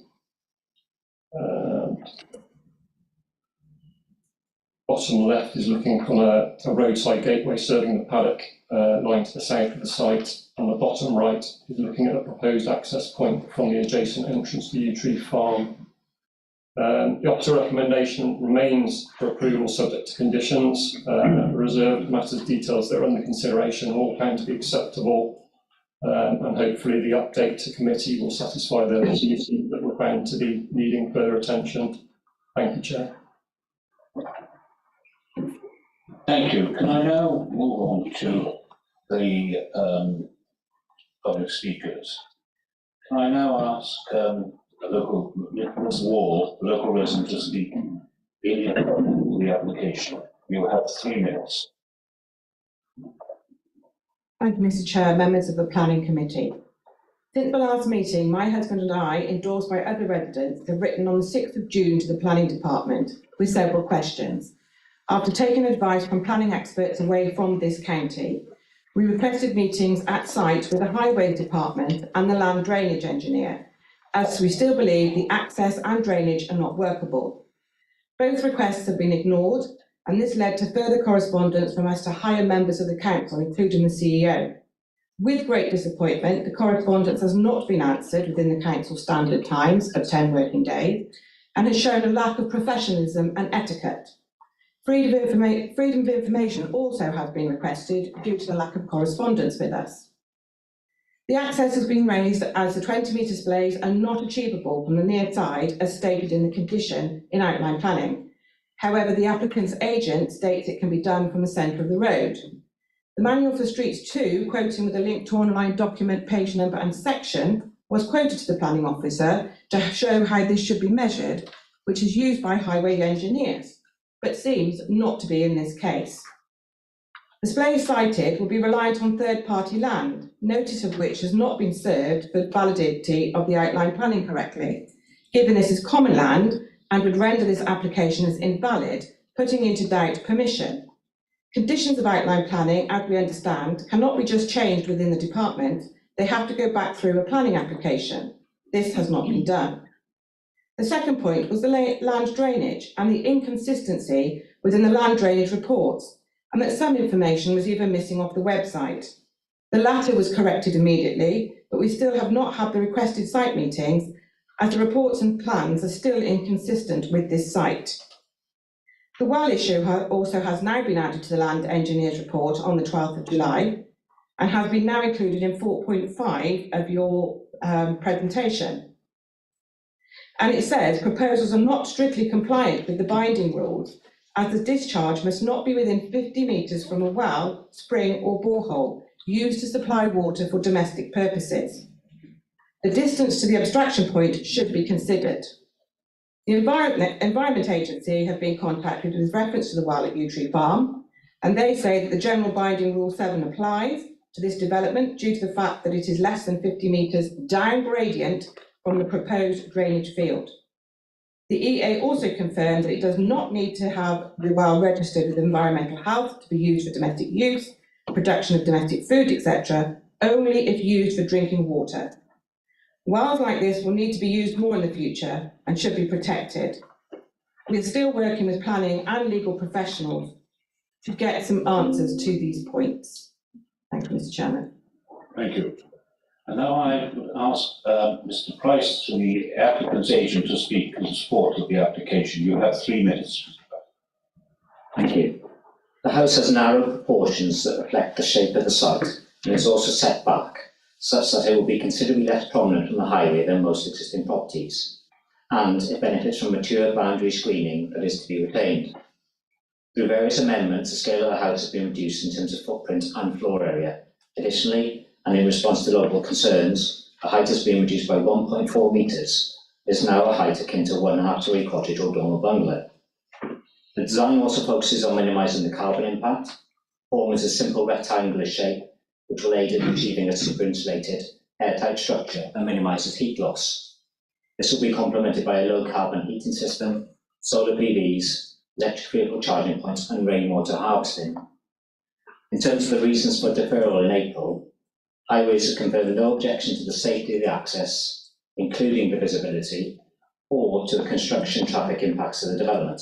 Bottom left is looking from a roadside gateway serving the paddock lying to the south of the site. And the bottom right is looking at a proposed access point from the adjacent entrance to the Yew Tree Farm. The Otter recommendation remains for approval subject to conditions. Reserved matters details that are under consideration all found to be acceptable, and hopefully the update to committee will satisfy those that were found to be needing further attention. Thank you, Chair. Thank you. Can I now move on to the public speakers? Can I now ask Ms. Wall, the local resident, to speak in the application? You have 3 minutes. Thank you, Mr. Chair, members of the Planning Committee. Since the last meeting, my husband and I, endorsed by other residents, have written on the 6th of June to the Planning Department with several questions. After taking advice from planning experts away from this county, we requested meetings at site with the Highway Department and the Land Drainage Engineer, as we still believe the access and drainage are not workable. Both requests have been ignored, and this led to further correspondence from us to higher members of the council, including the CEO. With great disappointment, the correspondence has not been answered within the council standard times of 10 working days, and has shown a lack of professionalism and etiquette. Freedom of information also has been requested due to the lack of correspondence with us. The access has been raised as the 20-metre displays are not achievable from the near side as stated in the condition in outline planning. However, the applicant's agent states it can be done from the centre of the road. The Manual for Streets 2, quoting with a link to online document, page number and section, was quoted to the planning officer to show how this should be measured, which is used by highway engineers, but seems not to be in this case. Displays cited will be reliant on third-party land, notice of which has not been served for validity of the outline planning correctly, given this is common land and would render this application as invalid, putting into doubt permission. Conditions of outline planning, as we understand, cannot be just changed within the department, they have to go back through a planning application. This has not been done. The second point was the land drainage and the inconsistency within the land drainage reports, and that some information was even missing off the website. The latter was corrected immediately, but we still have not had the requested site meetings, as the reports and plans are still inconsistent with this site. The well issue also has now been added to the land engineer's report on the 12th of July, and has been now included in 4.5 of your presentation. And it says proposals are not strictly compliant with the binding rules, as the discharge must not be within 50 metres from a well, spring or borehole used to supply water for domestic purposes. The distance to the abstraction point should be considered. The Environment Agency have been contacted with reference to the well at Yew Tree Farm, and they say that the general binding rule 7 applies to this development due to the fact that it is less than 50 metres down gradient from the proposed drainage field. The EA also confirmed that it does not need to have the well registered with environmental health to be used for domestic use, production of domestic food, etc., only if used for drinking water. Wells like this will need to be used more in the future and should be protected. We are still working with planning and legal professionals to get some answers to these points. Thank you, Mr. Chairman. Thank you. And now I would ask Mr. Price, the applicant's agent, to speak in support of the application. You have 3 minutes. Thank you. The house has narrow proportions that reflect the shape of the site, and is also set back, such that it will be considerably less prominent from the highway than most existing properties, and it benefits from mature boundary screening that is to be retained. Through various amendments, the scale of the house has been reduced in terms of footprint and floor area. Additionally, and in response to local concerns, the height has been reduced by 1.4 metres. It is now a height akin to 1.5-story cottage or dormer bungalow. The design also focuses on minimising the carbon impact, forming a simple rectangular shape, which will aid in achieving a super-insulated, airtight structure and minimises heat loss. This will be complemented by a low-carbon heating system, solar PVs, electric vehicle charging points and rainwater harvesting. In terms of the reasons for deferral in April, Highways have confirmed no objection to the safety of the access, including the visibility, or to the construction traffic impacts of the development.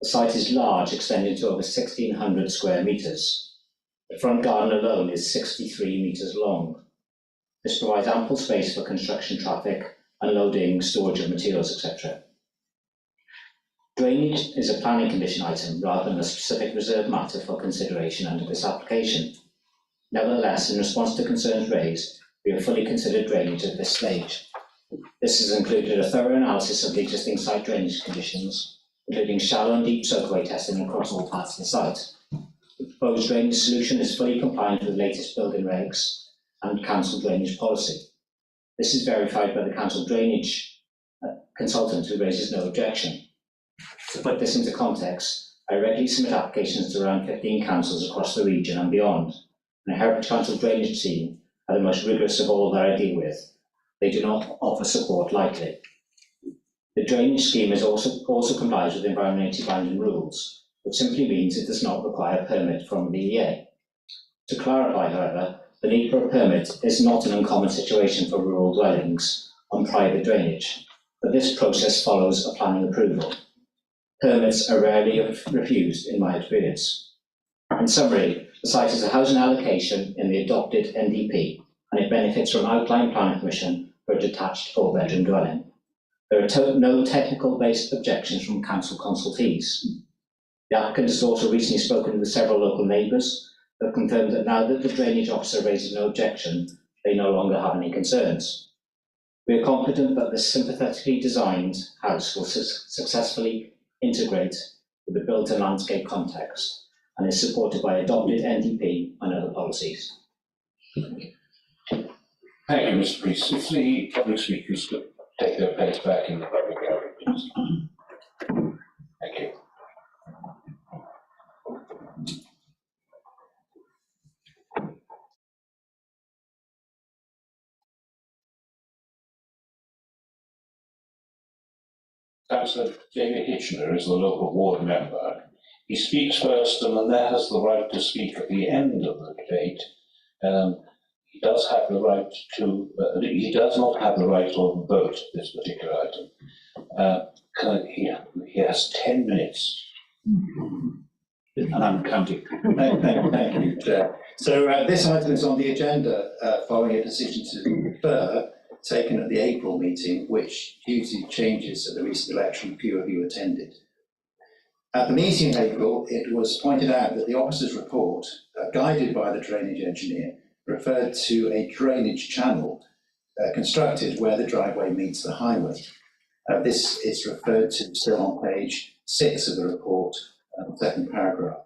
The site is large, extending to over 1,600 square metres. The front garden alone is 63 metres long. This provides ample space for construction traffic, unloading, storage of materials, etc. Drainage is a planning condition item rather than a specific reserved matter for consideration under this application. Nevertheless, in response to concerns raised, we have fully considered drainage at this stage. This has included a thorough analysis of the existing site drainage conditions, including shallow and deep soakaway testing across all parts of the site. The proposed drainage solution is fully compliant with the latest building regs and council drainage policy. This is verified by the council drainage consultant, who raises no objection. To put this into context, I regularly submit applications to around 15 councils across the region and beyond, and the Hereford Council drainage team are the most rigorous of all that I deal with. They do not offer support lightly. The drainage scheme is also complies with environmentally binding rules, which simply means it does not require a permit from the EA. To clarify, however, the need for a permit is not an uncommon situation for rural dwellings on private drainage, but this process follows a planning approval. Permits are rarely refused in my experience. In summary, the site is a housing allocation in the adopted NDP, and it benefits from outline planning permission for a detached 4-bedroom dwelling. There are no technical-based objections from council consultees. The applicant has also recently spoken with several local neighbours who have confirmed that now that the drainage officer raises no objection, they no longer have any concerns. We are confident that this sympathetically designed house will successfully integrate with the built and landscape context and is supported by adopted NDP and other policies. Thank you, Mr. Priest. If the public speakers could take their place back in the public gallery, please. Thank you. Councillor David Hitchener is the local ward member. He speaks first and then has the right to speak at the end of the debate. He does have the right to, he does not have the right to vote this particular item. He has 10 minutes. And I'm counting. Thank you, Chair. So this item is on the agenda following a decision to defer taken at the April meeting, which, due to changes at the recent election, few of you attended. At the meeting in April, it was pointed out that the officer's report, guided by the drainage engineer, referred to a drainage channel constructed where the driveway meets the highway. This is referred to still on page 6 of the report, second paragraph.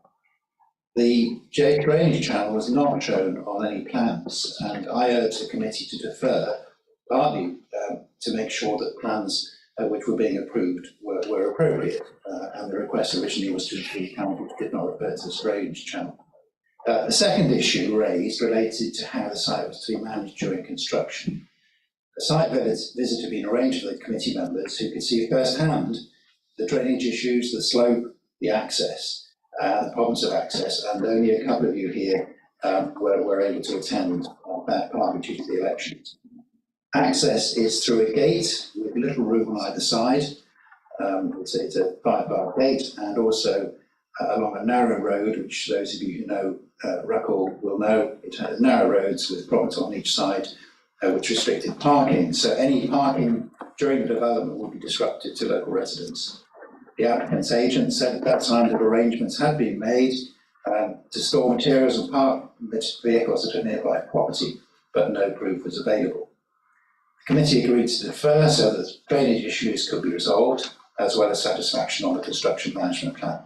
The drainage channel was not shown on any plans, and I urge the committee to defer, partly to make sure that plans which were being approved were appropriate, and the request originally was to include council which did not refer to the drainage channel. The second issue raised related to how the site was to be managed during construction. A site visit had been arranged for the committee members who could see firsthand the drainage issues, the slope, the access, the problems of access, and only a couple of you here were able to attend partly due to the elections. Access is through a gate with little room on either side. It's a 5-bar gate, and also along a narrow road, which those of you who know Ruckle will know. It has narrow roads with problems on each side, which restricted parking. So any parking during the development would be disruptive to local residents. The applicant's agent said at that time that arrangements had been made to store materials and park vehicles at a nearby property, but no proof was available. The committee agreed to defer so that drainage issues could be resolved, as well as satisfaction on the construction management plan.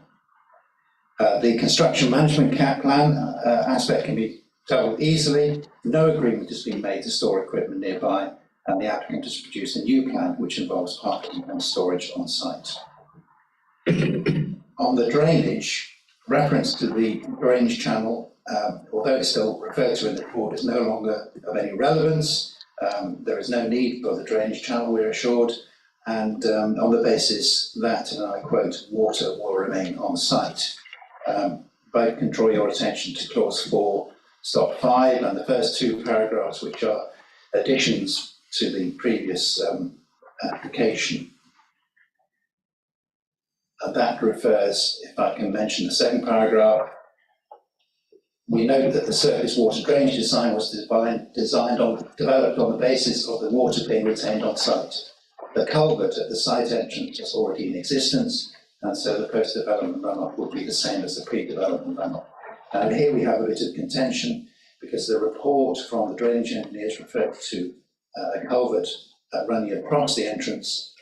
The construction management plan aspect can be dealt with easily. No agreement has been made to store equipment nearby, and the applicant has produced a new plan which involves parking and storage on site. On the drainage, reference to the drainage channel, although it's still referred to in the report, is no longer of any relevance. There is no need for the drainage channel, we're assured, and on the basis that, and I quote, water will remain on site. I can draw your attention to clause 4, stop 5, and the first 2 paragraphs, which are additions to the previous application. And that refers, if I can mention the second paragraph, we note that the surface water drainage design was developed on the basis of the water being retained on site. The culvert at the site entrance is already in existence, and so the post-development runoff would be the same as the pre-development runoff. And here we have a bit of contention, because the report from the drainage engineers referred to a culvert running across the entrance.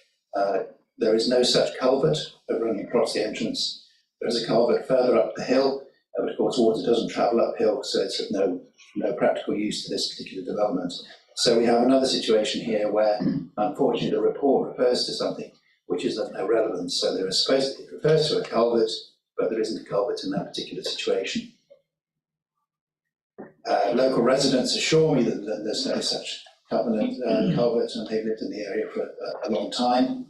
There is no such culvert running across the entrance. There is a culvert further up the hill, but of course water doesn't travel uphill, so it's of no practical use to this particular development. So we have another situation here where, unfortunately, the report refers to something which is of no relevance. So it refers to a culvert, but there isn't a culvert in that particular situation. Local residents assure me that there's no such culvert, and they've lived in the area for a long time.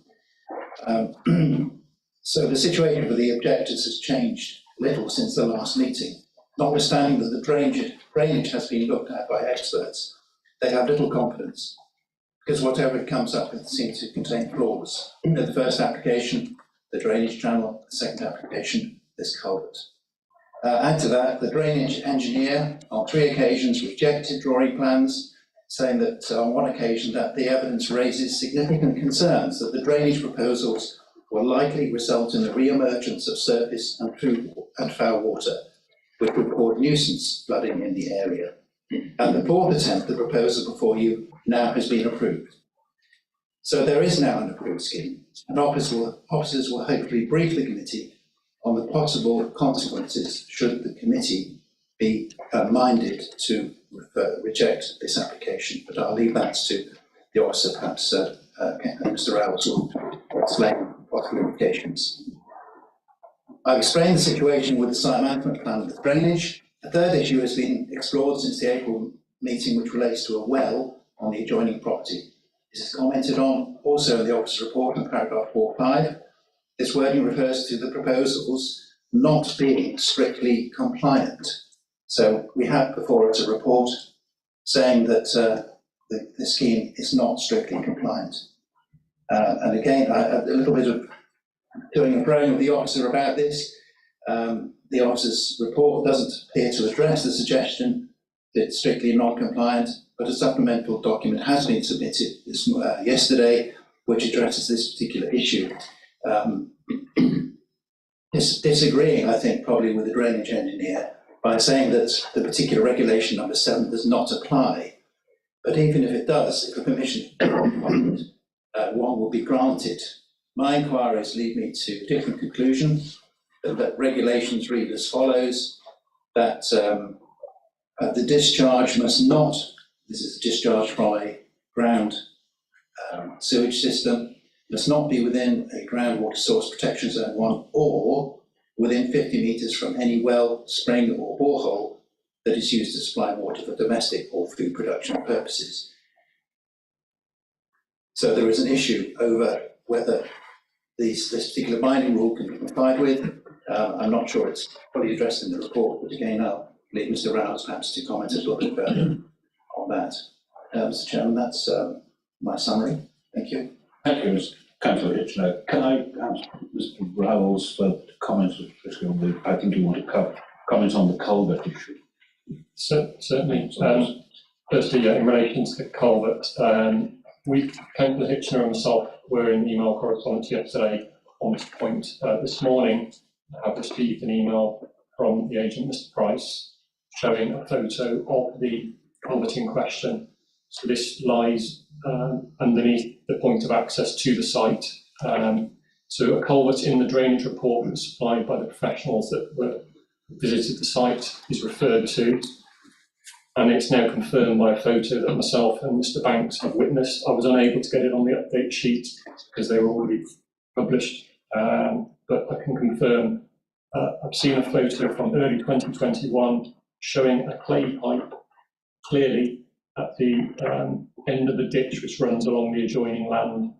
So the situation for the objectors has changed little since the last meeting. Notwithstanding that the drainage has been looked at by experts, they have little confidence, because whatever comes up seems to contain flaws. In the first application, the drainage channel; the second application, this culvert. Add to that, the drainage engineer on 3 occasions rejected drawing plans, saying that on one occasion that the evidence raises significant concerns that the drainage proposals will likely result in the re-emergence of surface and foul water, which would cause nuisance flooding in the area. And the 4th attempt, the proposal before you now has been approved. So there is now an approved scheme, and officers will hopefully brief the committee on the possible consequences should the committee be minded to reject this application. But I'll leave that to the officer, perhaps Mr. Rowles will explain possible implications. I've explained the situation with the site management plan of the drainage. A third issue has been explored since the April meeting, which relates to a well on the adjoining property. This is commented on also in the officer's report in paragraph 4.5. This wording refers to the proposals not being strictly compliant. So we have before us a report saying that the scheme is not strictly compliant. And again, a little bit of doing and throwing with the officer about this. The officer's report doesn't appear to address the suggestion that it's strictly non-compliant, but a supplemental document has been submitted yesterday, which addresses this particular issue. Disagreeing, I think, probably with the drainage engineer by saying that the particular regulation number 7 does not apply. But even if it does, if a permission is required, one will be granted. My inquiries lead me to a different conclusion, that regulations read as follows, that the discharge must not, this is a discharge from a ground sewage system, must not be within a groundwater source protection zone 1 or within 50 metres from any well, spring or borehole that is used to supply water for domestic or food production purposes. So there is an issue over whether this particular binding rule can be complied with. I'm not sure it's fully addressed in the report, but again, I'll leave Mr. Reynolds perhaps to comment a little bit further on that. Mr. Chairman, that's my summary. Thank you. Thank you, Councillor Hitchner. Can I ask Mr. Reynolds for comments, I think you want to comment on the culvert issue? Certainly. Firstly, in relation to the culvert, Councillor Hitchner and myself were in email correspondence yesterday on this point. This morning, I have received an email from the agent, Mr. Price, showing a photo of the culvert in question. So this lies underneath the point of access to the site. So a culvert in the drainage report that was supplied by the professionals that visited the site is referred to, and it's now confirmed by a photo that myself and Mr. Banks have witnessed. I was unable to get it on the update sheet because they were already published, but I can confirm I've seen a photo from early 2021 showing a clay pipe clearly at the end of the ditch which runs along the adjoining land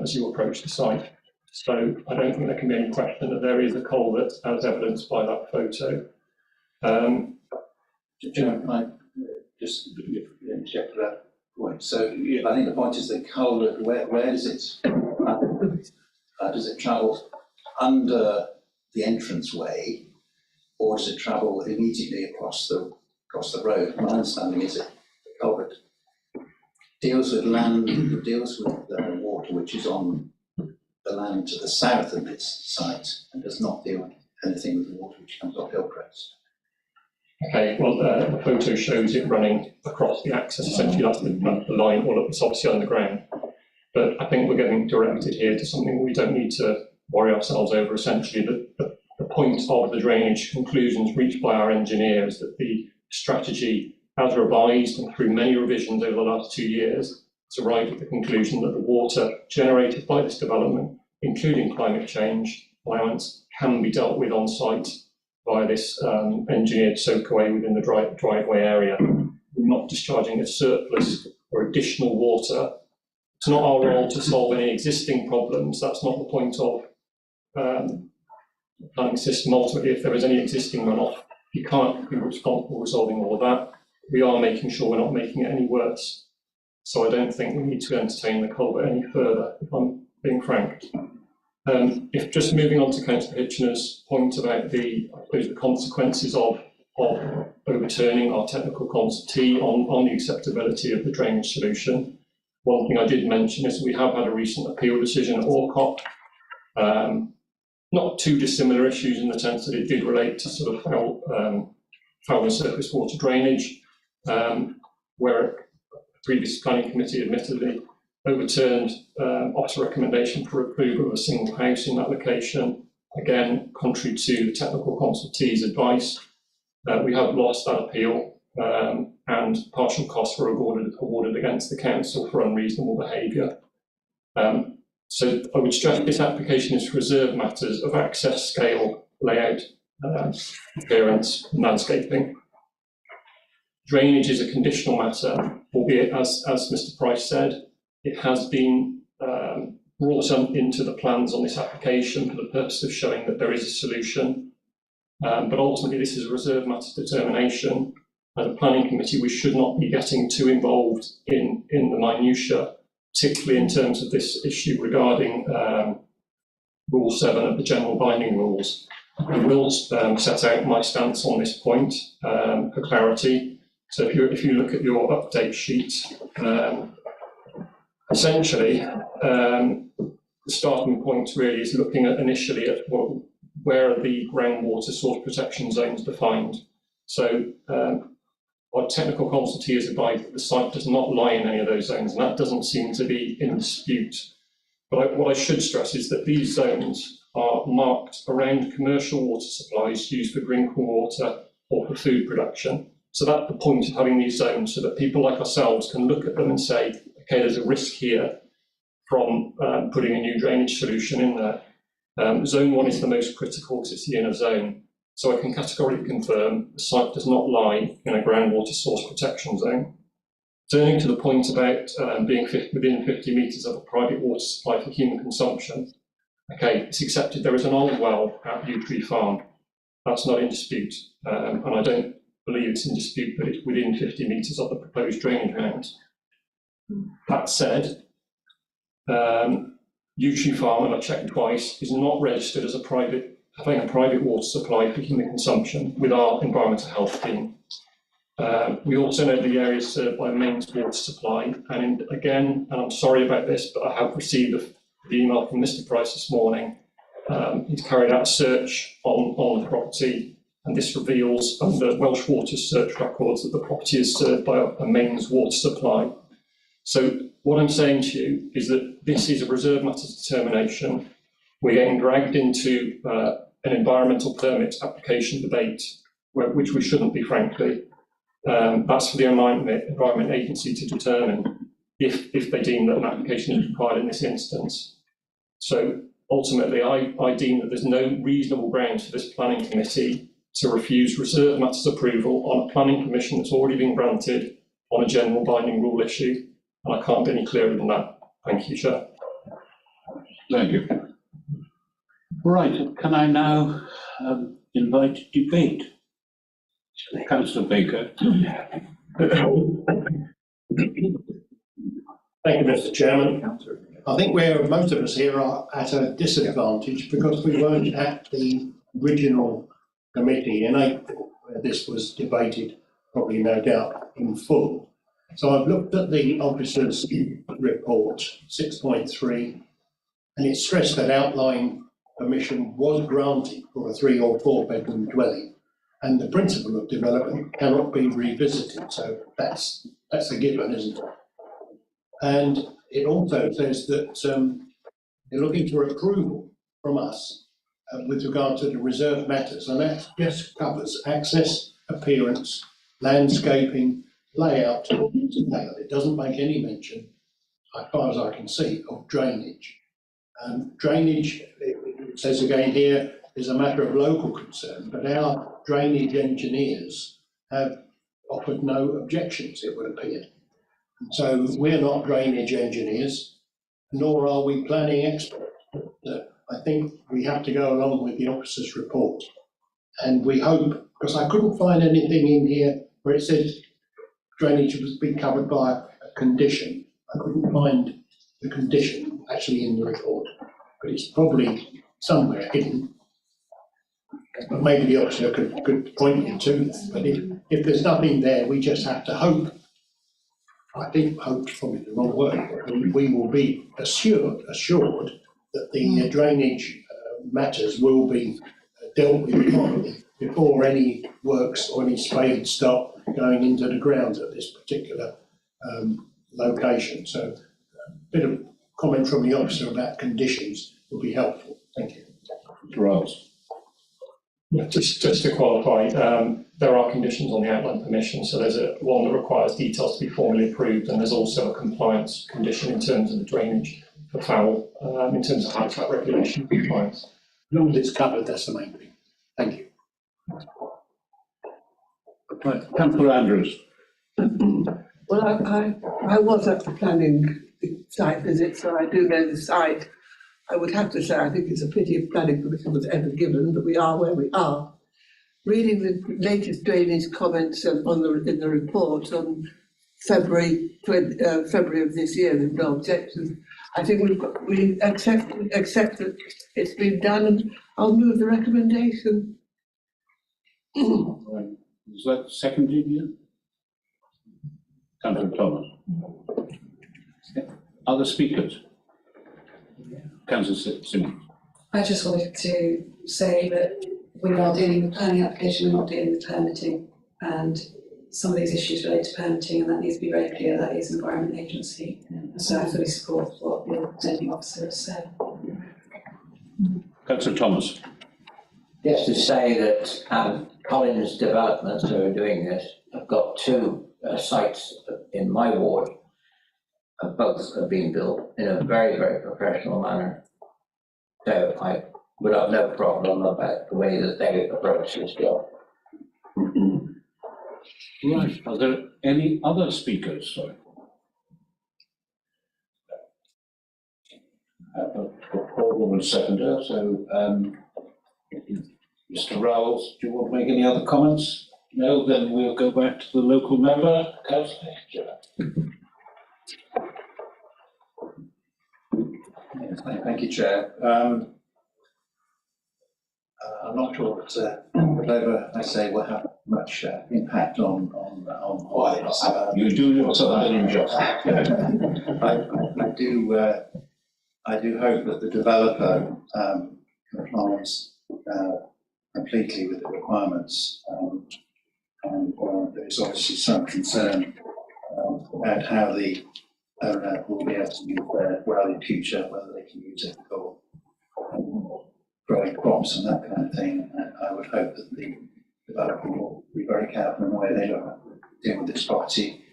as you approach the site. So I don't think there can be any question that there is a culvert as evidenced by that photo. I just interject that point. So I think the point is the culvert, where does it travel under the entranceway, or does it travel immediately across the road? My understanding is that the culvert deals with land, deals with water which is on the land to the south of this site, and does not deal with anything with the water which comes off Hillcrest. Okay, well, the photo shows it running across the access, essentially that's the line, well, it's obviously underground. But I think we're getting directed here to something we don't need to worry ourselves over. Essentially, the point of the drainage conclusions reached by our engineer is that the strategy, as revised and through many revisions over the last 2 years, has arrived at the conclusion that the water generated by this development, including climate change allowance, can be dealt with on site by this engineered soakaway within the driveway area. We're not discharging a surplus or additional water. It's not our role to solve any existing problems. That's not the point of the planning system. Ultimately, if there is any existing runoff, you can't be responsible for resolving all of that. We are making sure we're not making it any worse. So I don't think we need to entertain the culvert any further, if I'm being frank. If just moving on to Councillor Hitchner's point about the consequences of overturning our technical consultee on the acceptability of the drainage solution. One thing I did mention is we have had a recent appeal decision at Orcott. Not too dissimilar issues in the sense that it did relate to sort of foul and surface water drainage, where a previous planning committee admittedly overturned OPS recommendation for approval of a single house in that location, again contrary to the technical consultee's advice. We have lost that appeal, and partial costs were awarded against the council for unreasonable behaviour. So I would stress this application is to reserve matters of access, scale, layout, appearance, and landscaping. Drainage is a conditional matter, albeit as Mr. Price said, it has been brought into the plans on this application for the purpose of showing that there is a solution. But ultimately, this is a reserved matter determination. As a planning committee, we should not be getting too involved in the minutiae, particularly in terms of this issue regarding Rule 7 of the General Binding Rules. I will set out my stance on this point for clarity. So if you look at your update sheet, essentially, the starting point really is looking at initially at where are the groundwater source protection zones defined. So Our technical consultancy has advised that the site does not lie in any of those zones, and that doesn't seem to be in dispute. But what I should stress is that these zones are marked around commercial water supplies used for drinking water or for food production. So that's the point of having these zones, so that people like ourselves can look at them and say, okay, there's a risk here from putting a new drainage solution in there. Zone 1 is the most critical because it's the inner zone. So I can categorically confirm the site does not lie in a groundwater source protection zone. Turning to the point about being within 50 metres of a private water supply for human consumption. Okay, it's accepted there is an old well at Yew Tree Farm. That's not in dispute, and I don't believe it's in dispute that it's within 50 metres of the proposed drainage round. That said, Yew Tree Farm, and I checked twice, is not registered as having a private water supply for human consumption with our environmental health team. We also know the area is served by a mains water supply, and again, and I'm sorry about this, but I have received the email from Mr. Price this morning. He's carried out a search on the property, and this reveals under Welsh Water search records that the property is served by a mains water supply. So what I'm saying to you is that this is a reserve matters determination. We're getting dragged into an environmental permit application debate, which we shouldn't be, frankly. That's for the Environment Agency to determine if they deem that an application is required in this instance. So ultimately, I deem that there's no reasonable grounds for this planning committee to refuse reserve matters approval on a planning permission that's already been granted on a general binding rule issue. And I can't be any clearer than that. Thank you, Chair. Thank you. Right, can I now invite debate? Councillor Baker. Thank you, Mr. Chairman. I think most of us here are at a disadvantage because we weren't at the original committee in April, where this was debated, probably no doubt, in full. So I've looked at the officer's report, 6.3, and it stressed that outline permission was granted for a 3 or 4 bedroom dwelling, and the principle of development cannot be revisited. So that's a given, isn't it? And it also says that they're looking for approval from us with regard to the reserve matters, and that just covers access, appearance, landscaping, layout. It doesn't make any mention, as far as I can see, of drainage. Drainage, it says again here, is a matter of local concern, but our drainage engineers have offered no objections, it would appear. So we're not drainage engineers, nor are we planning experts. I think we have to go along with the officer's report. And we hope, because I couldn't find anything in here where it says drainage was being covered by a condition. I couldn't find the condition actually in the report, but it's probably somewhere hidden. But maybe the officer could point you to that. But if there's nothing there, we just have to hope. I think hope's probably the wrong word. We will be assured that the drainage matters will be dealt with properly before any works or any spades start going into the ground at this particular location. So a bit of comment from the officer about conditions would be helpful. Thank you. Rose. Yeah, just to qualify, there are conditions on the outline permission. So there's one that requires details to be formally approved, and there's also a compliance condition in terms of the drainage for fowl, in terms of habitat regulation compliance. As long as it's covered, that's the main thing. Thank you. Right, Councillor Andrews. Well, I was at the planning site visit, so I do know the site. I would have to say I think it's a pity if planning permission was ever given, but we are where we are. Reading the latest drainage comments in the report on February of this year with no objections, I think we accept that it's been done, and I'll move the recommendation. Is that seconded you? Councillor Thomas. Other speakers? Councillor Simon. I just wanted to say that we are dealing with planning application, we're not dealing with permitting, and some of these issues relate to permitting, and that needs to be very clear, that is Environment Agency. So I fully support what the presenting officer has said. Councillor Thomas. Just to say that Collins Developments, who are doing this, have got two sites in my ward, and both have been built in a very, very professional manner. So I would have no problem about the way that they approach this job. Right, are there any other speakers? Sorry. Paul will seconder, so Mr. Rowles, do you want to make any other comments? No, then we'll go back to the local member, Councillor Hitcher. Yes, thank you, Chair. I'm not sure that whatever I say will have much impact on why you do yourself an injustice. I do hope that the developer complies completely with the requirements, and there is obviously some concern about how the owner will be able to use their well in future, whether they can use it for growing crops and that kind of thing. And I would hope that the developer will be very careful in the way they deal with this property.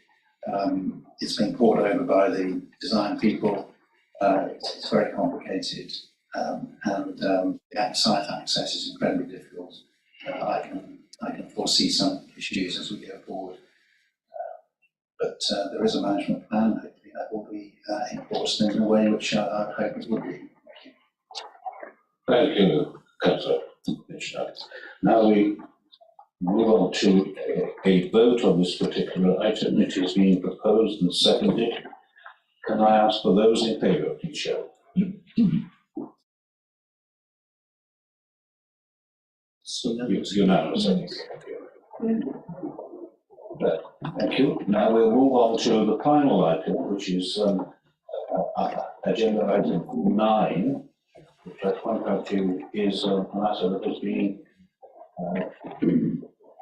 It's been poured over by the design people. It's very complicated, and the site access is incredibly difficult. I can foresee some issues as we go forward, but there is a management plan. Hopefully, that will be enforced in a way which I hope it would be. Thank you, Councillor Hitcher. Now we move on to a vote on this particular item. It is being proposed and seconded. Can I ask for those in favour, please show? So it's unanimous. Thank you. Now we'll move on to the final item, which is agenda item 9, which I point out to you is a matter that has been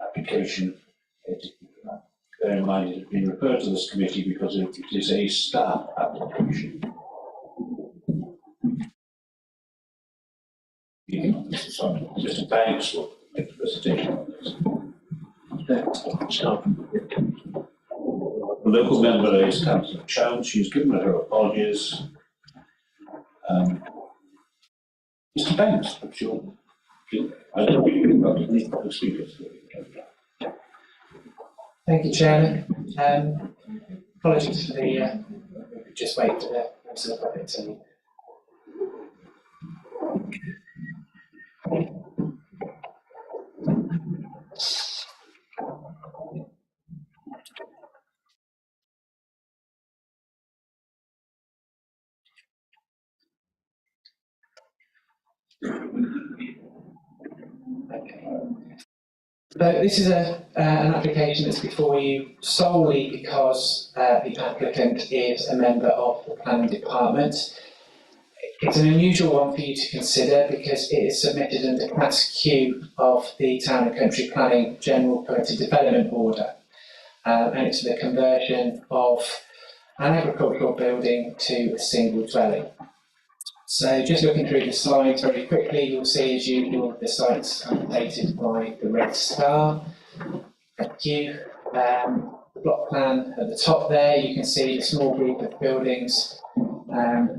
application. Bear in mind, it has been referred to this committee because it is a staff application. Mr. Banks will make the presentation on this. The local member is Councillor Chown. She's given her apologies. Mr. Banks, what's your? I don't know if you've got any public speakers. Thank you, Chairman. Apologies for the just wait for the rest of the public to. So this is an application that's before you solely because the applicant is a member of the planning department. It's an unusual one for you to consider because it is submitted under Class Q of the Town and Country Planning General Permitted Development Order, and it's the conversion of an agricultural building to a single dwelling. So just looking through the slides very quickly, you'll see as usual the site's updated by the red star. Thank you. The block plan at the top there, you can see a small group of buildings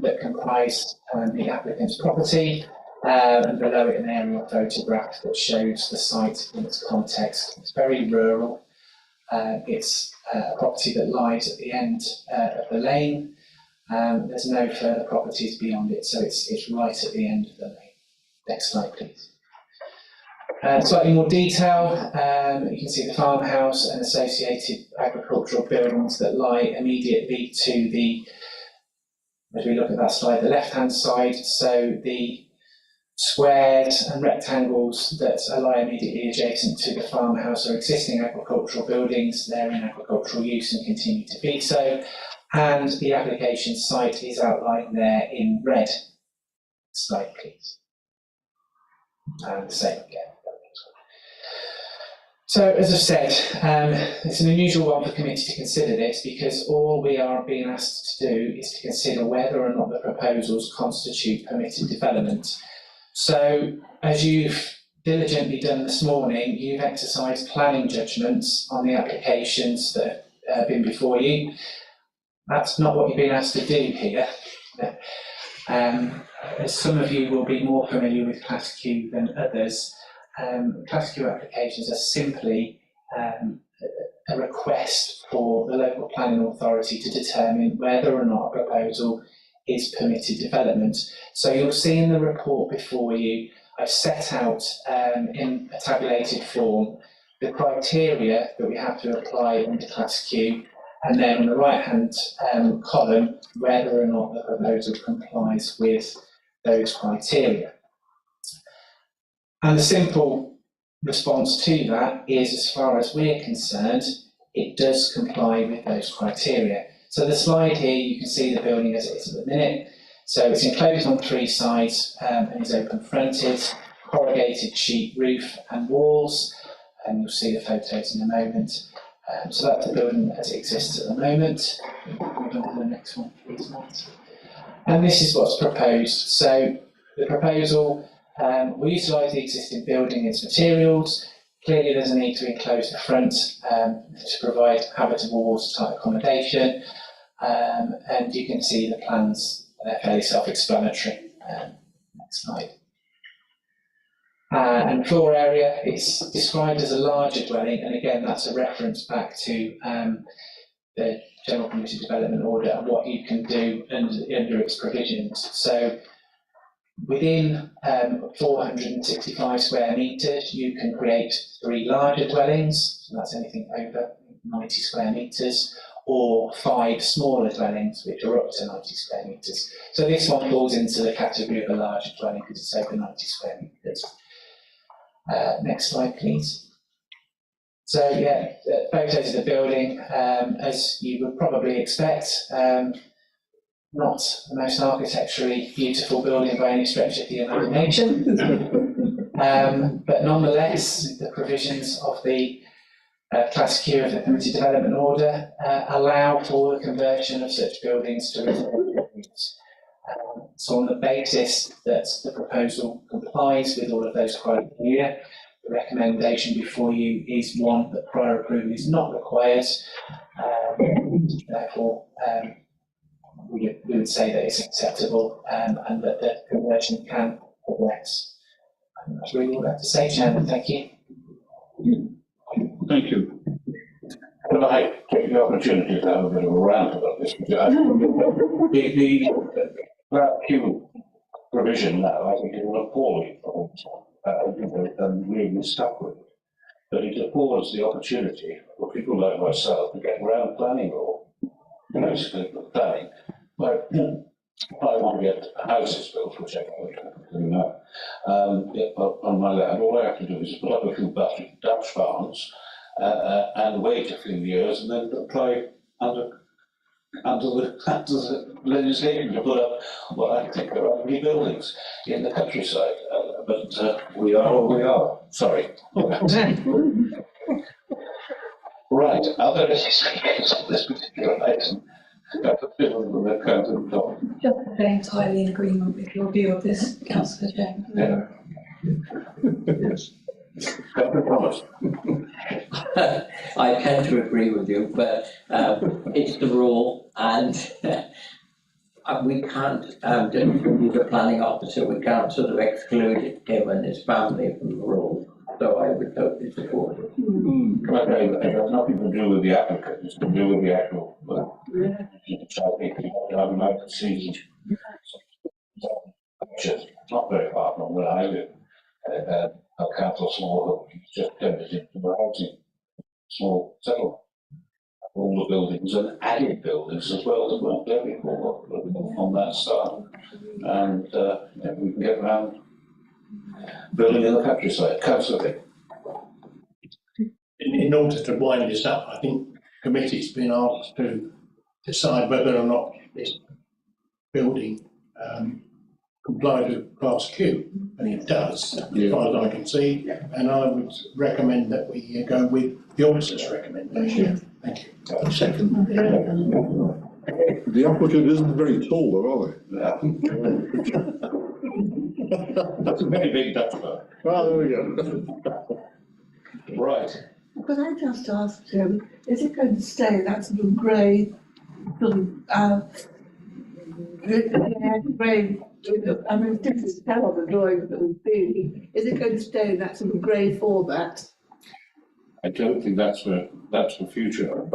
that comprise the applicant's property, and below it an aerial photograph that shows the site in its context. It's very rural. It's a property that lies at the end of the lane. There's no further properties beyond it, so it's right at the end of the lane. Next slide, please. Slightly more detail, you can see the farmhouse and associated agricultural buildings that lie immediately to the, as we look at that slide, the left-hand side, so the squares and rectangles that lie immediately adjacent to the farmhouse are existing agricultural buildings. They're in agricultural use and continue to be so. And the application site is outlined there in red. Next slide, please. And the same again. So, as I've said, it's an unusual one for the committee to consider this because all we are being asked to do is to consider whether or not the proposals constitute permitted development. So, as you've diligently done this morning, you've exercised planning judgments on the applications that have been before you. That's not what you've been asked to do here. As some of you will be more familiar with Class Q than others, Class Q applications are simply a request for the local planning authority to determine whether or not a proposal is permitted development. So you'll see in the report before you, I've set out in a tabulated form the criteria that we have to apply under Class Q, and then on the right-hand column, whether or not the proposal complies with those criteria. And the simple response to that is, as far as we're concerned, it does comply with those criteria. So the slide here, you can see the building as it is at the minute. So it's enclosed on 3 sides and is open fronted, corrugated sheet roof and walls, and you'll see the photos in a moment. So that's the building as it exists at the moment. Move on to the next one, please, Matt. And this is what's proposed. So the proposal will utilise the existing building as materials. Clearly there's a need to enclose the front to provide habitable watertight accommodation. And you can see the plans, they're fairly self-explanatory. Next slide. And floor area, it's described as a larger dwelling, and again that's a reference back to the General Permitted Development Order and what you can do under its provisions. So within 465 square metres you can create 3 larger dwellings, so that's anything over 90 square metres, or 5 smaller dwellings which are up to 90 square metres. So this one falls into the category of a larger dwelling because it's over 90 square metres. Next slide, please. So yeah, photos of the building, as you would probably expect, not the most architecturally beautiful building by any stretch of the imagination, but nonetheless, the provisions of the Class Q of the Permitted Development Order allow for the conversion of such buildings to residential use. So on the basis that the proposal complies with all of those criteria, the recommendation before you is one that prior approval is not required. Therefore, we would say that it's acceptable and that the conversion can progress. And that's really all I have to say, Chairman. Thank you. Thank you. Could I take the opportunity to have a bit of a rant about this? The Class Q provision now, I think, is an appalling provision, and really stuck with it. But it affords the opportunity for people like myself to get around planning law, basically planning. But I want to get houses built, which I can't do now, on my land. All I have to do is put up a few Dutch farms and wait a few years and then apply under the legislation to put up what I think are ugly buildings in the countryside. But we are what we are. Sorry. Right. Other speakers on this particular item. Just to be entirely in agreement with your view of this, Councillor James. Yeah. Yes. Thomas. I tend to agree with you, but it's the rule, and we can't do the planning officer. We can't sort of exclude him and his family from the rule. So I would totally support it. Okay, it has nothing to do with the applicant, it's to do with the actual. So I think I'd like to see just not very far from where I live. A council small, just turned it into a housing, small settlement. All the buildings and added buildings as well that weren't there before on that start. And we can get around building in the countryside. Councillor. In order to wind this up, I think the committee's been asked to decide whether or not this building complies with Class Q, and it does, as far as I can see. And I would recommend that we go with the officer's recommendation. Thank you. Second. The applicant isn't very tall, though, are they? That's a very big Dutch bird. Well, there we go. Right. Could I just ask, is it going to stay that sort of grey, sort of, grey, I mean, it's difficult to tell on the drawings that we've seen. Is it going to stay in that sort of grey format? I don't think that's for future.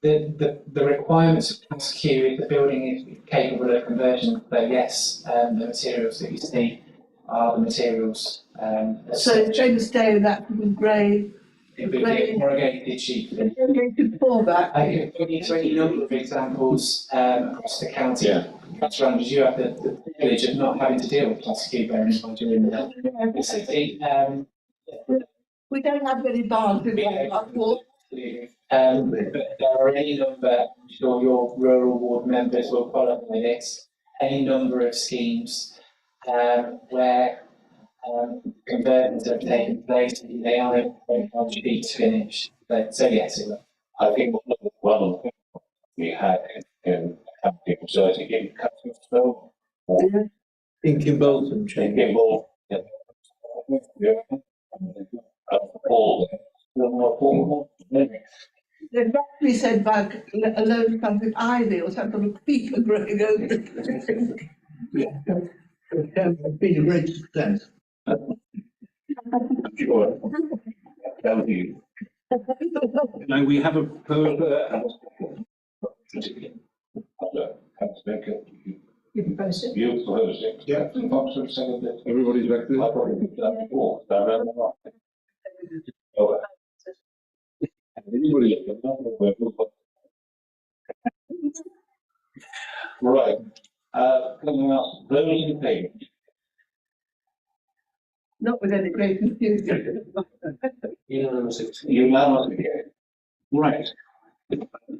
The requirements of Class Q, if the building is capable of conversion, but yes, the materials that you see are the materials. So it's going to stay in that sort of grey. It would be a corrugated sheet. Corrugated format. I can put you to any number of examples across the county. Councillor Andrews, you have the privilege of not having to deal with Class Q bearing in mind you're in the city. We don't have many barns in there, but there are any number, I'm sure your rural ward members will qualify this, any number of schemes where conversions have taken place, they are on sheet to finish. So yes, it will. I think one of the things we had in County Conservative in Cuttingstone. In Bolton, In Bolton. All. They've actually said back a load of something ivy or some sort of creeper growing over it. It's been a great success. Sure. Thank you. Now we have a You proposed it? You proposed it. Yeah. Foxford seconded. Everybody's back there. I've already done it before. So I don't know. Oh. Right. Coming up, those in favour? Not with any great confusion. Unanimous again. Right.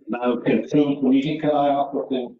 Now, conclude the meeting. Can I ask what the